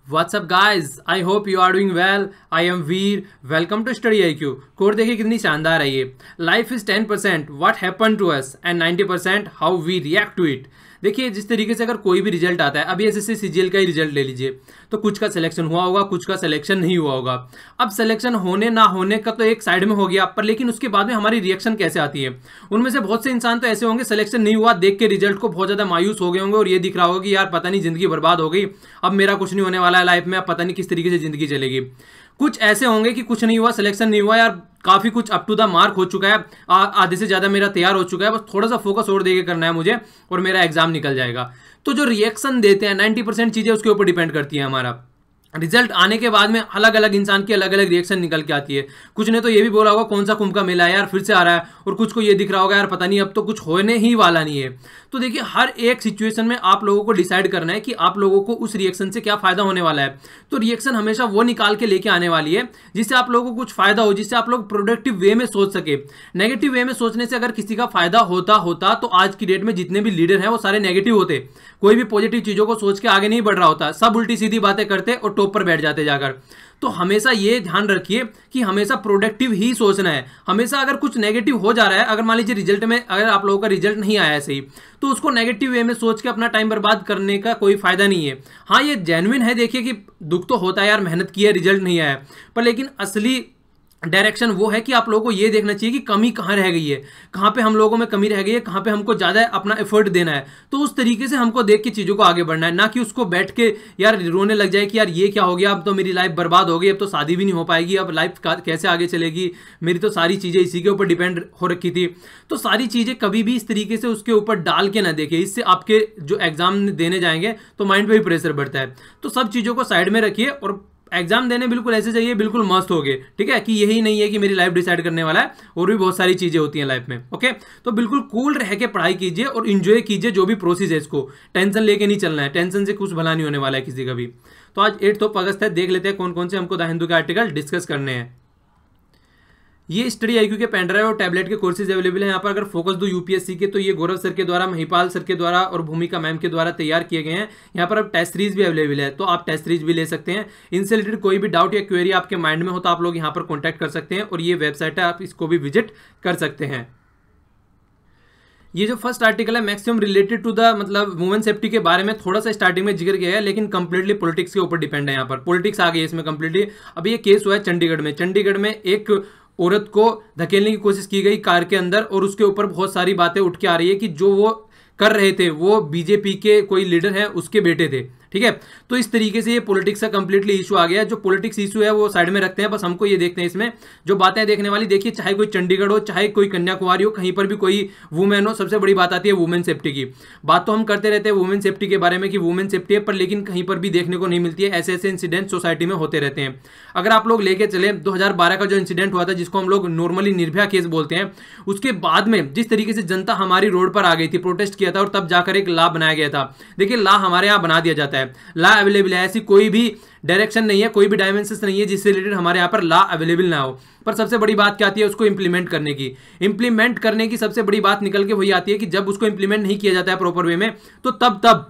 What's up guys? I hope you are doing well. I am Veer. Welcome to Study IQ. Code देखिए कितनी शानदार है ये. Life is 10% what happened to us and 90% how we react to it. देखिए जिस तरीके से अगर कोई भी रिजल्ट आता है, अभी एसएससी सीजीएल का ही रिजल्ट ले लीजिए, तो कुछ का सिलेक्शन हुआ होगा, कुछ का सिलेक्शन नहीं हुआ होगा. अब सिलेक्शन होने ना होने का तो एक साइड में हो गया, पर लेकिन उसके बाद में हमारी रिएक्शन कैसे आती है. उनमें से बहुत से इंसान तो ऐसे होंगे, सिलेक्शन नहीं हुआ देख के रिजल्ट को बहुत ज्यादा मायूस हो गए होंगे और ये दिख रहा होगा कि यार पता नहीं जिंदगी बर्बाद हो गई, अब मेरा कुछ नहीं होने वाला है लाइफ में, अब पता नहीं किस तरीके से जिंदगी चलेगी. कुछ ऐसे होंगे कि कुछ नहीं हुआ, सिलेक्शन नहीं हुआ, यार काफी कुछ अप टू द मार्क हो चुका है, आधे से ज्यादा मेरा तैयार हो चुका है, बस थोड़ा सा फोकस और देके करना है मुझे और मेरा एग्जाम निकल जाएगा. तो जो रिएक्शन देते हैं 90% चीजें उसके ऊपर डिपेंड करती है. हमारा रिजल्ट आने के बाद में अलग अलग इंसान की अलग अलग रिएक्शन निकल के आती है. कुछ ने तो ये भी बोला होगा कौन सा कुंभ का मेला है यार फिर से आ रहा है, और कुछ को ये दिख रहा होगा यार पता नहीं अब तो कुछ होने ही वाला नहीं है. तो देखिए हर एक सिचुएशन में आप लोगों को डिसाइड करना है कि आप लोगों को उस रिएक्शन से क्या फायदा होने वाला है. तो रिएक्शन हमेशा वो निकाल के लेके आने वाली है जिससे आप लोगों को कुछ फायदा हो, जिससे आप लोग प्रोडक्टिव वे में सोच सके. नेगेटिव वे में सोचने से अगर किसी का फायदा होता तो आज की डेट में जितने भी लीडर हैं वो सारे नेगेटिव होते. कोई भी पॉजिटिव चीजों को सोच के आगे नहीं बढ़ रहा होता, सब उल्टी सीधी बातें करते और टॉप पर बैठ जाते जाकर. तो हमेशा ये ध्यान रखिए कि हमेशा प्रोडक्टिव ही सोचना है. हमेशा अगर कुछ नेगेटिव हो जा रहा है, अगर मान लीजिए रिजल्ट में अगर आप लोगों का रिजल्ट नहीं आया है सही, तो उसको नेगेटिव वे में सोच के अपना टाइम बर्बाद करने का कोई फायदा नहीं है. हाँ ये जेन्युइन है, देखिए कि दुख तो होता है यार, मेहनत की है रिजल्ट नहीं आया, पर लेकिन असली डायरेक्शन वो है कि आप लोगों को ये देखना चाहिए कि कमी कहाँ रह गई है, कहाँ पे हम लोगों में कमी रह गई है, कहाँ पे हमको ज़्यादा अपना एफर्ट देना है. तो उस तरीके से हमको देख के चीज़ों को आगे बढ़ना है, ना कि उसको बैठ के यार रोने लग जाए कि यार ये क्या हो गया, अब तो मेरी लाइफ बर्बाद हो गई, अब तो शादी भी नहीं हो पाएगी, अब लाइफ कैसे आगे चलेगी, मेरी तो सारी चीज़ें इसी के ऊपर डिपेंड हो रखी थी. तो सारी चीज़ें कभी भी इस तरीके से उसके ऊपर डाल के ना देखें, इससे आपके जो एग्जाम देने जाएंगे तो माइंड पर भी प्रेशर बढ़ता है. तो सब चीज़ों को साइड में रखिए और एग्जाम देने बिल्कुल ऐसे चाहिए, बिल्कुल मस्त हो गए. ठीक है कि यही नहीं है कि मेरी लाइफ डिसाइड करने वाला है, और भी बहुत सारी चीजें होती हैं लाइफ में. ओके तो बिल्कुल कूल रह के पढ़ाई कीजिए और इंजॉय कीजिए जो भी प्रोसेस है, इसको टेंशन लेके नहीं चलना है, टेंशन से कुछ भला नहीं होने वाला है किसी का भी. तो आज 8 अगस्त है, देख लेते हैं कौन कौन से हमको द हिंदू के आर्टिकल डिस्कस करने हैं. ये स्टडी आईक्यू के पेन ड्राइव और टैबलेट के कोर्सेज अवेलेबल हैं यहाँ पर. अगर फोकस दो यूपीएससी के, तो ये गौरव सर के द्वारा, महिपाल सर के द्वारा और भूमिका मैम के द्वारा तैयार किए गए हैं. यहाँ पर अब टेस्ट सीरीज भी अवेलेबल है, तो आप टेस्ट सीरीज भी ले सकते हैं. इनसे रिलेटेड कोई भी डाउट या क्वेरी आपके माइंड में हो तो आप लोग यहाँ पर कॉन्टैक्ट कर सकते हैं, और ये वेबसाइट है, आप इसको भी विजिट कर सकते हैं. ये जो फर्स्ट आर्टिकल है मैक्सिमम रिलेटेड टू द मतलब वुमेन सेफ्टी के बारे में थोड़ा सा स्टार्टिंग में जिक्र किया है, लेकिन कंप्लीटली पॉलिटिक्स के ऊपर डिपेंड है. यहाँ पर पॉलिटिक्स आ गई है इसमें कंप्लीटली. अभी ये केस हुआ है चंडीगढ़ में एक औरत को धकेलने की कोशिश की गई कार के अंदर, और उसके ऊपर बहुत सारी बातें उठ के आ रही है कि जो वो कर रहे थे वो बीजेपी के कोई लीडर है उसके बेटे थे. ठीक है, तो इस तरीके से ये पॉलिटिक्स का कंप्लीटली इशू आ गया. जो पॉलिटिक्स इशू है वो साइड में रखते हैं, बस हमको ये देखते हैं इसमें जो बातें देखने वाली. देखिए चाहे कोई चंडीगढ़ हो, चाहे कोई कन्याकुमारी हो, कहीं पर भी कोई वुमेन हो, सबसे बड़ी बात आती है वुमेन सेफ्टी की. बात तो हम करते रहते हैं वुमेन सेफ्टी के बारे में कि वुमेन सेफ्टी है, पर लेकिन कहीं पर भी देखने को नहीं मिलती है. ऐसे ऐसे इंसिडेंट सोसाइटी में होते रहते हैं. अगर आप लोग लेके चले 2012 का जो इंसिडेंट हुआ था, जिसको हम लोग नॉर्मली निर्भया केस बोलते हैं, उसके बाद में जिस तरीके से जनता हमारी रोड पर आ गई थी, प्रोटेस्ट किया था, और तब जाकर एक लॉ बनाया गया था. देखिए लॉ हमारे यहाँ बना दिया जाता है, लॉ अवेलेबल है, ऐसी कोई भी डायरेक्शन नहीं है, कोई भी डायमेंशंस नहीं है जिससे रिलेटेड हमारे यहाँ पर लॉ अवेलेबल ना हो. पर सबसे बड़ी बात क्या आती है, उसको इंप्लीमेंट करने की सबसे बड़ी बात निकल के वही आती है कि जब उसको इंप्लीमेंट नहीं किया जाता है प्रॉपर वे में, तो तब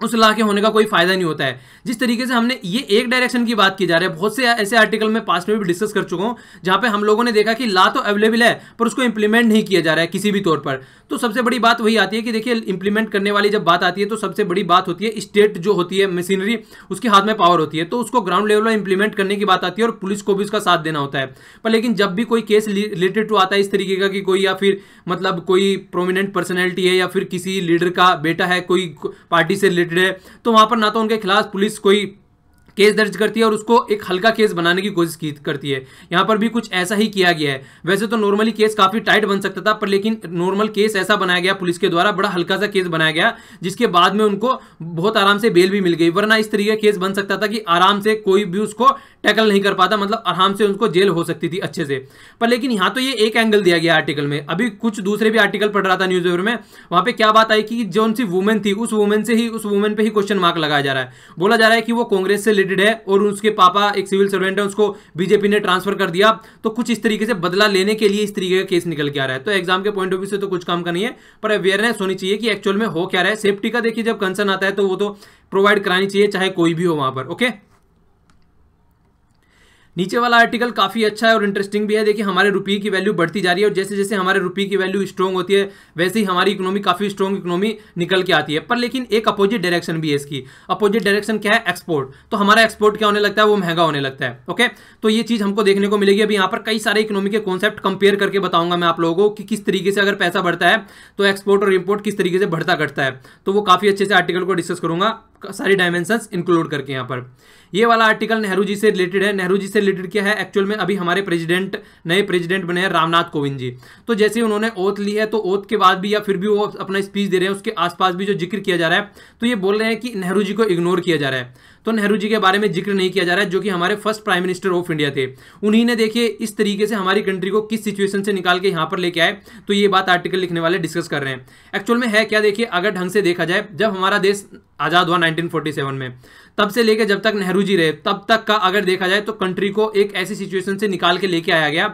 उस लॉ के होने का कोई फायदा नहीं होता है. जिस तरीके से हमने ये एक डायरेक्शन की बात की जा रही है, बहुत से ऐसे आर्टिकल में पास्ट में भी डिस्कस कर चुका हूं जहां पे हम लोगों ने देखा कि लॉ तो अवेलेबल है पर उसको इंप्लीमेंट नहीं किया जा रहा है किसी भी तौर पर. तो सबसे बड़ी बात वही आती है कि देखिए इंप्लीमेंट करने वाली जब बात आती है तो सबसे बबड़ी बात होती है स्टेट जो होती है मशीनरी, उसके हाथ में पावर होती है, तो उसको ग्राउंड लेवल में इंप्लीमेंट करने की बात आती है और पुलिस को भी उसका साथ देना होता है. पर लेकिन जब भी कोई केस रिलेटेड टू आता है इस तरीके का कि कोई या फिर मतलब कोई प्रोमिनेंट पर्सनैलिटी है या फिर किसी लीडर का बेटा है, कोई पार्टी से रिलेटेड है, तो वहां पर ना तो उनके खिलाफ पुलिस कोई केस दर्ज करती है और उसको एक हल्का केस बनाने की कोशिश करती है. यहां पर भी कुछ ऐसा ही किया गया है. वैसे तो नॉर्मली केस काफी टाइट बन सकता था, पर लेकिन नॉर्मल केस ऐसा बनाया गया पुलिस के द्वारा, बड़ा हल्का सा केस बनाया गया, जिसके बाद में उनको बहुत आराम से बेल भी मिल गई. वरना इस तरीके का केस बन सकता था कि आराम से कोई भी उसको टैकल नहीं कर पाता, मतलब आराम से उनको जेल हो सकती थी अच्छे से. पर लेकिन यहां तो ये एक एंगल दिया गया आर्टिकल में. अभी कुछ दूसरे भी आर्टिकल पढ़ रहा था न्यूज़पेपर में, वहां पे क्या बात आई कि जो सी वुमेन थी उस वुमेन पे ही क्वेश्चन मार्क लगाया जा रहा है. बोला जा रहा है कि वो कांग्रेस से रिलेटेड है और उसके पापा एक सिविल सर्वेंट है, उसको बीजेपी ने ट्रांसफर कर दिया. तो कुछ इस तरीके से बदला लेने के लिए इस तरीके का केस निकल के आ रहा है. तो एग्जाम के पॉइंट ऑफ व्यू से तो कुछ काम का नहीं है, पर अवेयरनेस होनी चाहिए कि एक्चुअल में हो क्या रहा है. सेफ्टी का देखिए जब कंसर्न आता है तो वो तो प्रोवाइड करानी चाहिए, चाहे कोई भी हो वहां पर. ओके. नीचे वाला आर्टिकल काफी अच्छा है और इंटरेस्टिंग भी है। देखिए हमारे रुपये की वैल्यू बढ़ती जा रही है और जैसे जैसे हमारे रुपये की वैल्यू स्ट्रॉन्ग होती है वैसे ही हमारी इकोनॉमी काफी स्ट्रॉन्ग इकोनॉमी निकल के आती है। पर लेकिन एक अपोजिट डायरेक्शन भी है इसकी। अपोजिट डायरेक्शन क्या है? एक्सपोर्ट। तो हमारा एक्सपोर्ट क्या होने लगता है? वो महंगा होने लगता है। ओके, तो ये चीज हमको देखने को मिलेगी। अभी यहाँ पर कई सारे इकोनॉमी के कॉन्सेप्ट कंपेयर करके बताऊंगा मैं आप लोगों को कि किस तरीके से अगर पैसा बढ़ता है तो एक्सपोर्ट और इंपोर्ट किस तरीके से बढ़ता घटता है। तो वो काफी अच्छे से आर्टिकल को डिस्कस करूंगा, सारी डायमेंशंस इंक्लूड करके। यहाँ पर ये वाला आर्टिकल नेहरू जी से रिलेटेड है। नेहरू जी से रिलेटेड क्या है? एक्चुअल में अभी हमारे नए प्रेसिडेंट बने हैं रामनाथ कोविंद जी। तो जैसे ही उन्होंने ओथ ली है तो ओथ के बाद भी या फिर भी वो अपना स्पीच दे रहे हैं, उसके आसपास भी जो जिक्र किया जा रहा है तो ये बोल रहे हैं कि नेहरू जी को इग्नोर किया जा रहा है। तो नेहरू जी के बारे में जिक्र नहीं किया जा रहा है, जो कि हमारे first prime minister of India थे। उन्हीं ने देखिए इस तरीके से हमारी कंट्री को किस सिचुएशन से निकाल के यहाँ पर लेके आए। तो ये बात आर्टिकल लिखने वाले डिस्कस कर रहे हैं। एक्चुअल में है क्या? देखिए अगर ढंग से देखा जाए, जब हमारा देश आजाद हुआ 1947 में, तब से लेकर जब तक नेहरू जी रहे तब तक का अगर देखा जाए तो कंट्री को एक ऐसी सिचुएशन से निकाल के लेके आया गया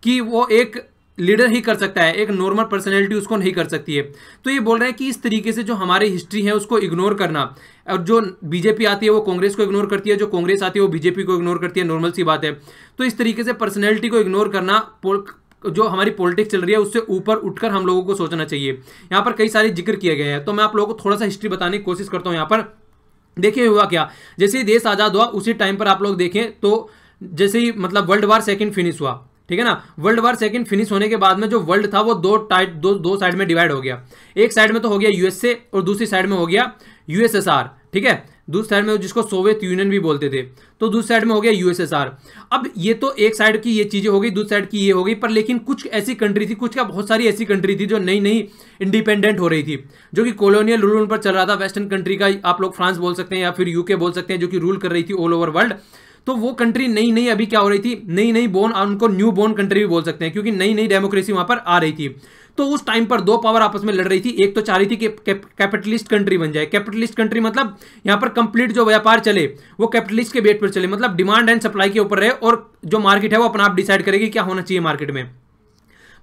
कि वो एक लीडर ही कर सकता है, एक नॉर्मल पर्सनैलिटी उसको नहीं कर सकती है। तो ये बोल रहे हैं कि इस तरीके से जो हमारी हिस्ट्री है उसको इग्नोर करना, और जो बीजेपी आती है वो कांग्रेस को इग्नोर करती है, जो कांग्रेस आती है वो बीजेपी को इग्नोर करती है, नॉर्मल सी बात है। तो इस तरीके से पर्सनैलिटी को इग्नोर करना, जो हमारी पॉलिटिक्स चल रही है उससे ऊपर उठकर हम लोगों को सोचना चाहिए। यहाँ पर कई सारे जिक्र किए गए हैं, तो मैं आप लोगों को थोड़ा सा हिस्ट्री बताने की कोशिश करता हूँ। यहाँ पर देखिए हुआ क्या, जैसे ही देश आजाद हुआ उसी टाइम पर आप लोग देखें तो जैसे ही मतलब वर्ल्ड वार सेकंड फिनिश हुआ, ठीक है ना। वर्ल्ड वार सेकंड फिनिश होने के बाद में जो वर्ल्ड था वो दो साइड में डिवाइड हो गया। एक साइड में तो हो गया यूएसए और दूसरी साइड में हो गया यूएसएसआर, ठीक है। दूसरी साइड में जिसको सोवियत यूनियन भी बोलते थे, तो दूसरी साइड में हो गया यूएसएसआर। अब ये तो एक साइड की ये चीजें हो गई, दूसरी साइड की ये हो गई। पर लेकिन कुछ ऐसी कंट्री थी, कुछ क्या बहुत सारी ऐसी कंट्री थी जो नई नई इंडिपेंडेंट हो रही थी, जो कि कॉलोनियल रूल उन पर चल रहा था। वेस्टर्न कंट्री का आप लोग फ्रांस बोल सकते हैं या फिर यूके बोल सकते हैं, जो कि रूल कर रही थी ऑल ओवर वर्ल्ड। तो वो कंट्री नई नई अभी क्या हो रही थी, नई नई बोर्न, उनको न्यू बोर्न कंट्री भी बोल सकते हैं, क्योंकि नई नई डेमोक्रेसी वहां पर आ रही थी। तो उस टाइम पर दो पावर आपस में लड़ रही थी। एक तो चाह रही थी कि कैपिटलिस्ट कंट्री बन जाए। कैपिटलिस्ट कंट्री मतलब यहां पर कंप्लीट जो व्यापार चले वो कैपिटलिस्ट के बेट पर चले, मतलब डिमांड एंड सप्लाई के ऊपर रहे और जो मार्केट है वो अपना आप डिसाइड करेगी क्या होना चाहिए मार्केट में।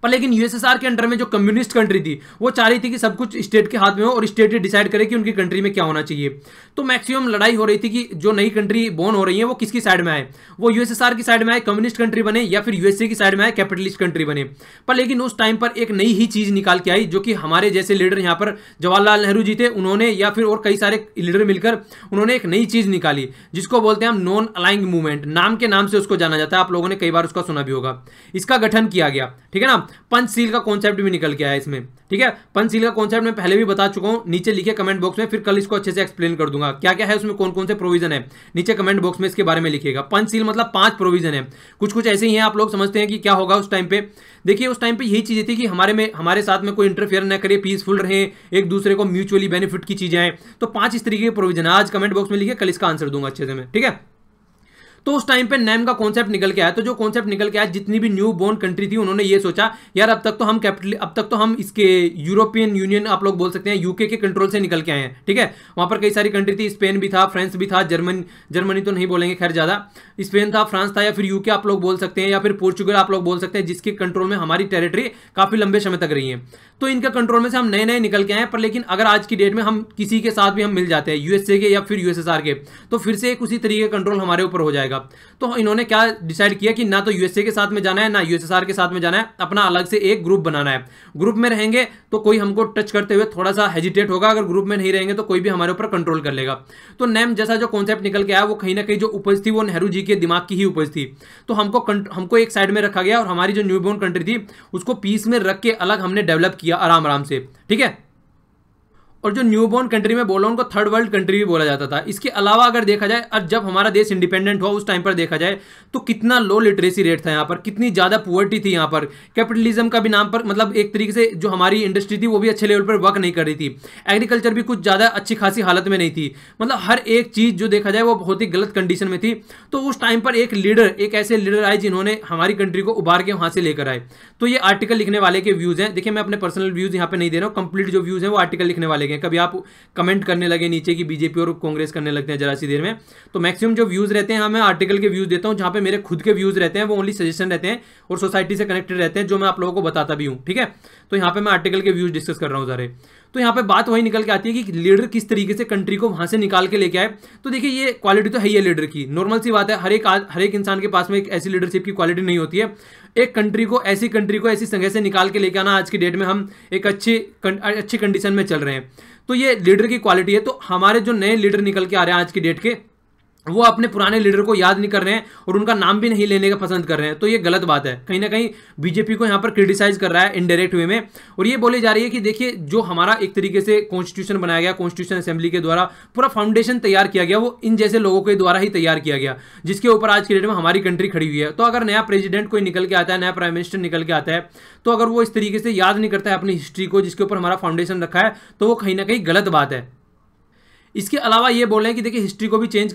पर लेकिन यूएसएसआर के अंडर में जो कम्युनिस्ट कंट्री थी वो चाह रही थी कि सब कुछ स्टेट के हाथ में हो और स्टेट ही डिसाइड करे कि उनकी कंट्री में क्या होना चाहिए। तो मैक्सिमम लड़ाई हो रही थी कि जो नई कंट्री बोर्न हो रही है वो किसकी साइड में आए, वो यूएसएसआर की साइड में आए, कम्युनिस्ट कंट्री बने, या फिर यूएसए की साइड में आए, कैपिटलिस्ट कंट्री बने। पर लेकिन उस टाइम पर एक नई ही चीज निकाल के आई, जो कि हमारे जैसे लीडर यहाँ पर जवाहरलाल नेहरू जी थे, उन्होंने या फिर और कई सारे लीडर मिलकर उन्होंने एक नई चीज निकाली जिसको बोलते हैं हम नॉन अलाइंग मूवमेंट, नाम के नाम से उसको जाना जाता है। आप लोगों ने कई बार उसका सुना भी होगा। इसका गठन किया गया, ठीक है ना। पंचशील का कॉन्सेप्ट भी निकल के आया इसमें, ठीक है। पंचशील का कॉन्सेप्ट मैं पहले भी बता चुका हूं, नीचे लिखे कमेंट बॉक्स में, फिर कल इसको अच्छे से एक्सप्लेन कर दूंगा क्या क्या है उसमें, कौन कौन से प्रोविजन है, नीचे कमेंट बॉक्स में इसके बारे में लिखिएगा। पंचशील मतलब 5 प्रोविजन है, कुछ कुछ ऐसे ही हैं। आप लोग समझते हैं कि क्या होगा उस टाइम पे। देखिए उस टाइम पे यही चीजें थी कि हमारे साथ में कोई इंटरफेयर ना करे, पीसफुल रहे, एक दूसरे को म्यूचुअली बेनिफिट की चीजें आए। तो 5 इस तरीके के प्रोविजन है। आज कमेंट बॉक्स में लिखिए, कल इसका आंसर दूंगा अच्छे से मैं, ठीक है। तो उस टाइम पे नेम का कॉन्सेप्ट निकल के आया। तो जो कॉन्सेप्ट निकल के आया, जितनी भी न्यू बोर्न कंट्री थी उन्होंने ये सोचा यार अब तक तो हम इसके यूरोपियन यूनियन आप लोग बोल सकते हैं यूके के कंट्रोल से निकल के आए हैं, ठीक है। वहां पर कई सारी कंट्री थी, स्पेन भी था, फ्रांस भी था, जर्मनी तो नहीं बोलेंगे खैर ज्यादा, स्पेन था, फ्रांस था, या फिर यूके आप लोग बोल सकते हैं, या फिर पोर्चुगल आप लोग बोल सकते हैं, जिसके कंट्रोल में हमारी टेरिटरी काफी लंबे समय तक रही है। तो इनका कंट्रोल में से हम नए नए निकल के आए। पर लेकिन अगर आज की डेट में हम किसी के साथ भी हम मिल जाते हैं, यूएसए के या फिर यूएसएसआर के, तो फिर से एक उसी तरीके का कंट्रोल हमारे ऊपर हो जाएगा। तो इन्होंने क्या डिसाइड किया कि ना तो यूएसए के साथ में जाना है ना यूएसएसआर के साथ में जाना है, अपना अलग से एक ग्रुप बनाना है। ग्रुप में रहेंगे तो कोई हमको टच करते हुए थोड़ा सा हेजिटेट होगा, अगर ग्रुप में नहीं रहेंगे तो कोई भी हमारे ऊपर कंट्रोल कर लेगा। तो नेम जैसा जो कॉन्सेप्ट निकल के आया वो कहीं ना कहीं जो उपज थी वो नेहरू जी के दिमाग की ही उपज थी। तो हमको एक साइड में रखा गया और हमारी जो न्यूबॉर्न कंट्री थी उसको पीस में रख के अलग हमने डेवलप किया आराम आराम से, ठीक है। और जो न्यूबॉर्न कंट्री में बोला उनको थर्ड वर्ल्ड कंट्री भी बोला जाता था। इसके अलावा अगर देखा जाए, और जब हमारा देश इंडिपेंडेंट हुआ उस टाइम पर देखा जाए तो कितना लो लिटरेसी रेट था यहाँ पर, कितनी ज्यादा पुअर्टी थी यहाँ पर। कैपिटलिज्म का भी नाम पर मतलब एक तरीके से जो हमारी इंडस्ट्री थी वो भी अच्छे लेवल पर वर्क नहीं कर रही थी। एग्रीकल्चर भी कुछ ज्यादा अच्छी खासी हालत में नहीं थी, मतलब हर एक चीज जो देखा जाए वो बहुत ही गलत कंडीशन में थी। तो उस टाइम पर एक ऐसे लीडर आए जिन्होंने हमारी कंट्री को उबार के वहां से लेकर आए। तो ये आर्टिकल लिखने वाले के व्यूज हैं। देखिए मैं अपने पर्सनल व्यूज यहाँ पे नहीं दे रहा हूँ, कंप्लीट जो व्यूज हैं वो आर्टिकल लिखने वाले हैं। कभी आप कमेंट करने लगे नीचे की बीजेपी और कांग्रेस करने लगते हैं जरा सी देर में, तो मैक्सिमम जो व्यूज रहते हैं मैं आर्टिकल के व्यूज देता हूं। जहां पे मेरे खुद के व्यूज रहते हैं वो ओनली सजेशन रहते हैं और सोसाइटी से कनेक्टेड रहते हैं, जो मैं आप लोगों को बताता भी हूं, ठीक है। तो यहां पे मैं आर्टिकल के व्यूज डिस्कस कर रहा हूं सारे। तो यहाँ पे बात वही निकल के आती है कि लीडर किस तरीके से कंट्री को वहां से निकाल के लेके आए। तो देखिए ये क्वालिटी तो है ही है लीडर की, नॉर्मल सी बात है, हर एक इंसान के पास में एक ऐसी लीडरशिप की क्वालिटी नहीं होती है। एक कंट्री को ऐसी संघर्ष से निकाल के लेके आना, आज की डेट में हम एक अच्छी कंडीशन में चल रहे हैं, तो ये लीडर की क्वालिटी है। तो हमारे जो नए लीडर निकल के आ रहे हैं आज की डेट के, वो अपने पुराने लीडर को याद नहीं कर रहे हैं और उनका नाम भी नहीं लेने का पसंद कर रहे हैं। तो ये गलत बात है, कहीं ना कहीं बीजेपी को यहाँ पर क्रिटिसाइज कर रहा है इनडायरेक्ट वे में। और ये बोली जा रही है कि देखिए जो हमारा एक तरीके से कॉन्स्टिट्यूशन बनाया गया, कॉन्स्टिट्यूशन असेंबली के द्वारा पूरा फाउंडेशन तैयार किया गया, वो इन जैसे लोगों के द्वारा ही तैयार किया गया, जिसके ऊपर आज की डेट में हमारी कंट्री खड़ी हुई है। तो अगर नया प्रेसिडेंट कोई निकल के आता है, नया प्राइम मिनिस्टर निकल के आता है, तो अगर वो इस तरीके से याद नहीं करता है अपनी हिस्ट्री को, जिसके ऊपर हमारा फाउंडेशन रखा है, तो वो कहीं ना कहीं गलत बात है। इसके अलावा ये बोल रहे हैं कि देखिए हिस्ट्री को भी चेंज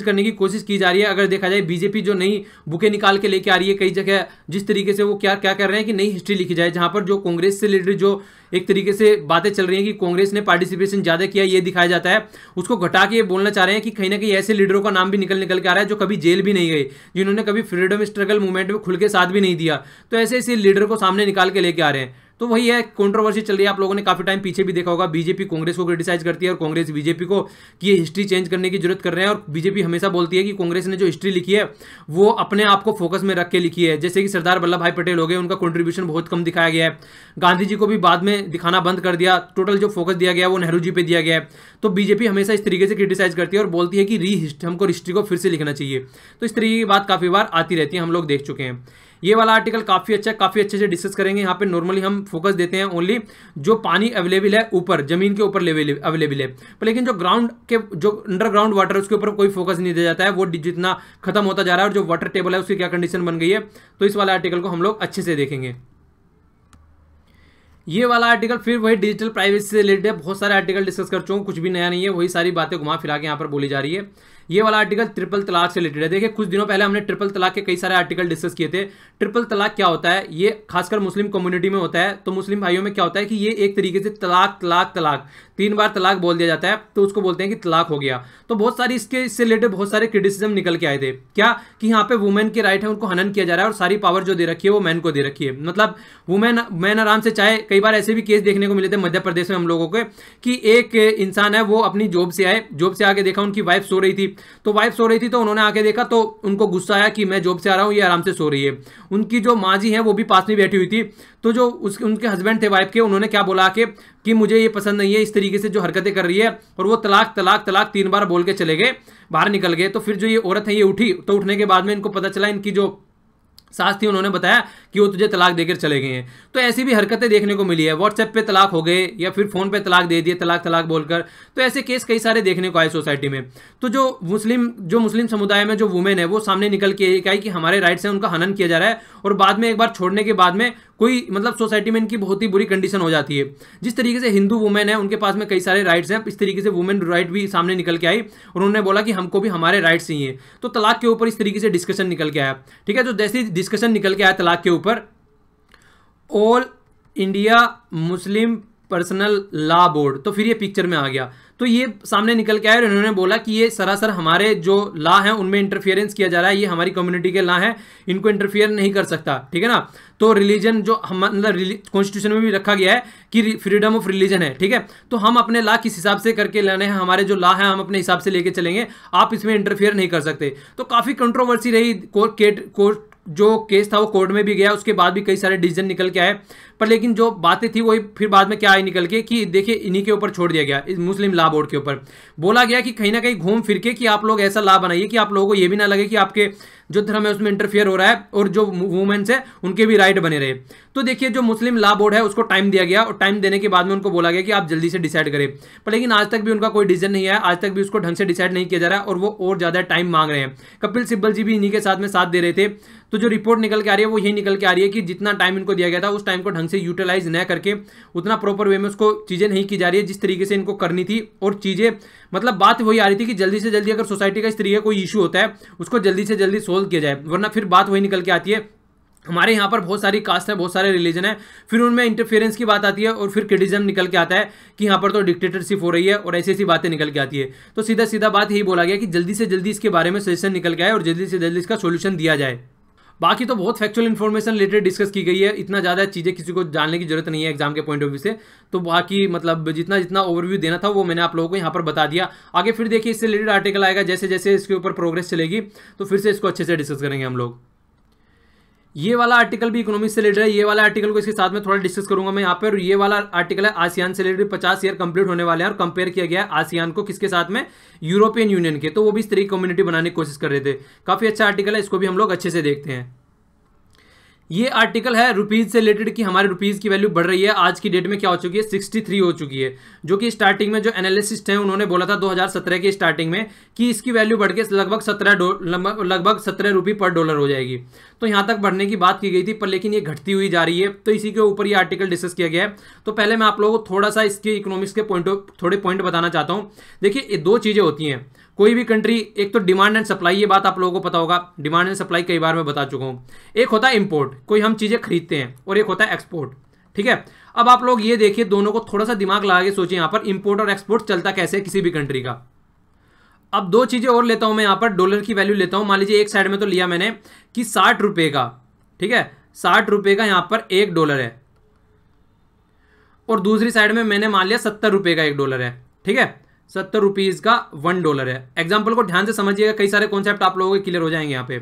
करने की कोशिश की जा रही है। अगर देखा जाए बीजेपी जो नई बुकें निकाल के लेके आ रही है कई जगह, जिस तरीके से वो क्या कर रहे हैं कि नई हिस्ट्री लिखी जाए, जहां पर जो कांग्रेस से रिलेटेड जो एक तरीके से बातें चल रही हैं कि कांग्रेस ने पार्टिसिपेशन ज्यादा किया, ये दिखाया जाता है, उसको घटा के ये बोलना चाह रहे हैं कि कहीं ना कहीं ऐसे लीडरों का नाम भी निकल के आ रहा है जो कभी जेल भी नहीं गए, जिन्होंने कभी फ्रीडम स्ट्रगल मूवमेंट में खुल के साथ भी नहीं दिया। तो ऐसे लीडर को सामने निकाल के लेके आ रहे हैं। तो वही है, कंट्रोवर्सी चल रही है। आप लोगों ने काफी टाइम पीछे भी देखा होगा, बीजेपी कांग्रेस को क्रिटिसाइज करती है और कांग्रेस बीजेपी को कि ये हिस्ट्री चेंज करने की जरूरत कर रहे हैं। और बीजेपी हमेशा बोलती है कि कांग्रेस ने जो हिस्ट्री लिखी है वो अपने आप को फोकस में रख के लिखी है। जैसे कि सरदार वल्लभ भाई पटेल हो गए, उनका कंट्रीब्यूशन बहुत कम दिखाया गया है। गांधी जी को भी बाद में दिखाना बंद कर दिया, टोटल जो फोकस दिया गया वो नेहरू जी पे दिया गया है। तो बीजेपी हमेशा इस तरीके से क्रिटिसाइज करती है और बोलती है कि हमको हिस्ट्री को फिर से लिखना चाहिए। तो इस तरीके की बात काफी बार आती रहती है, हम लोग देख चुके हैं। ये वाला आर्टिकल काफी अच्छा, काफी अच्छे से डिस्कस करेंगे। यहाँ पे नॉर्मली हम फोकस देते हैं ओनली जो पानी अवेलेबल है ऊपर जमीन के ऊपर अवेलेबल है, पर लेकिन जो ग्राउंड के जो अंडरग्राउंड वाटर है उसके ऊपर कोई फोकस नहीं दिया जाता है। वो जितना खत्म होता जा रहा है और जो वाटर टेबल है उसकी क्या कंडीशन बन गई है, तो इस वाला आर्टिकल को हम लोग अच्छे से देखेंगे। ये वाला आर्टिकल फिर वही डिजिटल प्राइवेसी से रिलेटेड है। बहुत सारे आर्टिकल डिस्कस कर चुका हूँ, कुछ भी नया नहीं है, वही सारी बातें घुमा फिरा के यहाँ पर बोली जा रही है। ये वाला आर्टिकल ट्रिपल तलाक से रिलेटेड है। देखिए कुछ दिनों पहले हमने ट्रिपल तलाक के कई सारे आर्टिकल डिस्कस किए थे। ट्रिपल तलाक क्या होता है, ये खासकर मुस्लिम कम्युनिटी में होता है। तो मुस्लिम भाइयों में क्या होता है कि ये एक तरीके से तलाक तलाक तलाक 3 बार तलाक बोल दिया जाता है, तो उसको बोलते हैं कि तलाक हो गया। तो बहुत सारी इससे रिलेटेड बहुत सारे क्रिटिसिज्म निकल के आए थे, क्या कि यहाँ पे वुमेन के राइट है उनको हनन किया जा रहा है और सारी पावर जो दे रखी है वो मैन को दे रखी है। मतलब मैन आराम से चाहे, कई बार ऐसे भी केस देखने को मिले थे मध्य प्रदेश में हम लोगों के, कि एक इंसान है वो अपनी जॉब से आके देखा उनकी वाइफ सो रही थी, तो वाइफ सो रही थी तो उन्होंने आके देखा तो उनको गुस्सा आया कि मैं जॉब से आ रहा हूँ, ये आराम से सो रही है। उनकी जो माँ जी हैं वो भी पास में बैठी हुई थी, तो जो उनके हस्बैंड थे वाइफ के, उन्होंने क्या बोला कि मुझे ये पसंद नहीं है इस तरीके से जो हरकतें कर रही है, और वो तलाक तलाक तलाक 3 बार बोल के चले गए, बाहर निकल गए। तो फिर जो ये औरत है ये उठी, तो उठने के बाद में इनको पता चला, इनकी जो सास थी उन्होंने बताया कि वो तुझे तलाक देकर चले गए हैं। तो ऐसी भी हरकतें देखने को मिली है, व्हाट्सएप पे तलाक हो गए या फिर फोन पे तलाक दे दिए तलाक तलाक बोलकर। तो ऐसे केस कई सारे देखने को आए सोसाइटी में। तो जो मुस्लिम समुदाय में जो वुमेन है वो सामने निकल के आई कि हमारे राइट्स हैं उनका हनन किया जा रहा है, और बाद में एक बार छोड़ने के बाद में कोई मतलब सोसाइटी में इनकी बहुत ही बुरी कंडीशन हो जाती है। जिस तरीके से हिंदू वुमेन है उनके पास में कई सारे राइट्स हैं, इस तरीके से वुमेन राइट भी सामने निकल के आई और उन्होंने बोला कि हमको भी हमारे राइट्स चाहिए। तो तलाक के ऊपर इस तरीके से डिस्कशन निकल के आया। ठीक है, तो जैसे डिस्कशन निकल के आया तलाक के ऊपर, all India Muslim personal law board, तो फिर ये पिक्चर में आ गया। तो ये सामने निकल के आए और इन्होंने बोला कि ये सरासर हमारे जो लॉ हैं उनमें इंटरफियरेंस किया जा रहा है, ये हमारी कम्युनिटी के लॉ हैं, इनको इंटरफियर नहीं कर सकता। ठीक है ना। तो रिलीजन जो हम मतलब कॉन्स्टिट्यूशन में भी रखा गया है कि फ्रीडम ऑफ रिलीजन है। ठीक है, तो हम अपने लॉ किस हिसाब से करके लेने हैं, हमारे जो लॉ है हम अपने हिसाब से लेके चलेंगे, आप इसमें इंटरफियर नहीं कर सकते। तो काफी कंट्रोवर्सी रही, कोर्ट जो केस था वो कोर्ट में भी गया, उसके बाद भी कई सारे डिसीजन निकल के आए, पर लेकिन जो बातें थी वही फिर बाद में क्या आई निकल के कि देखिए इन्हीं के ऊपर छोड़ दिया गया, इस मुस्लिम लॉ बोर्ड के ऊपर बोला गया कि कहीं ना कहीं घूम फिर के कि आप लोग ऐसा लॉ बनाइए कि आप लोगों को ये भी ना लगे कि आपके जो धर्म है उसमें इंटरफियर हो रहा है और जो वुमेन्स है उनके भी राइट बने रहे। तो देखिए जो मुस्लिम लॉ बोर्ड है उसको टाइम दिया गया और टाइम देने के बाद में उनको बोला गया कि आप जल्दी से डिसाइड करें, पर लेकिन आज तक भी उनका कोई डिसीजन नहीं है, आज तक भी उसको ढंग से डिसाइड नहीं किया जा रहा है और वो और ज्यादा टाइम मांग रहे हैं। कपिल सिब्बल जी भी इन्हीं के साथ में साथ दे रहे थे। तो जो रिपोर्ट निकल के आ रही है वो यही निकल के आ रही है कि जितना टाइम इनको दिया गया था उस टाइम को ढंग से यूटिलाइज न करके उतना प्रॉपर वे में उसको चीजें नहीं की जा रही है जिस तरीके से इनको करनी थी। और चीजें मतलब बात वही आ रही थी कि जल्दी से जल्दी अगर सोसाइटी का इस तरीके का कोई इशू होता है उसको जल्दी से जल्दी सोल्व किया जाए, वरना फिर बात वही निकल के आती है हमारे यहाँ पर बहुत सारी कास्ट है, बहुत सारे रिलीजन है, फिर उनमें इंटरफेरेंस की बात आती है और फिर क्रिटिज्म निकल के आता है कि यहाँ पर तो डिक्टेटरशिप हो रही है और ऐसी ऐसी बातें निकल के आती है। तो सीधा सीधा बात यही बोला गया कि जल्दी से जल्दी इसके बारे में सजेशन निकल के आए और जल्दी से जल्दी इसका सोल्यूशन दिया जाए। बाकी तो बहुत फैक्चुअल इन्फॉर्मेशन रिलेटेड डिस्कस की गई है, इतना ज़्यादा चीज़ें किसी को जानने की जरूरत नहीं है एग्जाम के पॉइंट ऑफ व्यू से। तो बाकी मतलब जितना जितना ओवरव्यू देना था वो मैंने आप लोगों को यहाँ पर बता दिया। आगे फिर देखिए इससे रिलेटेड आर्टिकल आएगा, जैसे जैसे इसके ऊपर प्रोग्रेस चलेगी तो फिर से इसको अच्छे से डिस्कस करेंगे हम लोग। ये वाला आर्टिकल भी इकोनॉमिक्स से रिलेटेड है, ये वाला आर्टिकल को इसके साथ में थोड़ा डिस्कस करूंगा मैं यहाँ पे। और ये वाला आर्टिकल है आसियान से रिलेटेड, 50 ईयर कंप्लीट होने वाले हैं और कंपेयर किया गया है आसियान को किसके साथ में, यूरोपियन यूनियन के। तो वो भी इस तरह की कम्युनिटी बनाने की कोशिश कर रहे थे। काफी अच्छा आर्टिकल है, इसको भी हम लोग अच्छे से देखते हैं। ये आर्टिकल है रुपीज से रिलेटेड कि हमारे रुपीज की वैल्यू बढ़ रही है। आज की डेट में क्या हो चुकी है, 63 हो चुकी है, जो कि स्टार्टिंग में जो एनालिसिस्ट हैं उन्होंने बोला था 2017 की स्टार्टिंग में कि इसकी वैल्यू बढ़ के लगभग 17 रुपये पर डॉलर हो जाएगी। तो यहाँ तक बढ़ने की बात की गई थी, पर लेकिन ये घटती हुई जा रही है। तो इसी के ऊपर ये आर्टिकल डिस्कस किया गया है। तो पहले मैं आप लोगों को थोड़ा सा इसके इकोनॉमिक्स के थोड़े पॉइंट बताना चाहता हूँ। देखिए, ये दो चीजें होती हैं कोई भी कंट्री, एक तो डिमांड एंड सप्लाई, ये बात आप लोगों को पता होगा, डिमांड एंड सप्लाई कई बार मैं बता चुका हूं। एक होता है इंपोर्ट, कोई हम चीजें खरीदते हैं, और एक होता है एक्सपोर्ट। ठीक है, अब आप लोग ये देखिए, दोनों को थोड़ा सा दिमाग लगा के सोचिए यहां पर इंपोर्ट और एक्सपोर्ट चलता कैसे है किसी भी कंट्री का। अब दो चीजें और लेता हूं मैं, यहां पर डॉलर की वैल्यू लेता हूं। मान लीजिए एक साइड में तो लिया मैंने कि 60 रुपए का, ठीक है, 60 रुपए का यहां पर $1 है, और दूसरी साइड में मैंने मान लिया 70 रुपए का $1 है। ठीक है, 70 रुपीज का $1 है। एग्जाम्पल को ध्यान से समझिएगा, कई सारे कॉन्सेप्ट आप लोगों को क्लियर हो जाएंगे। यहाँ पे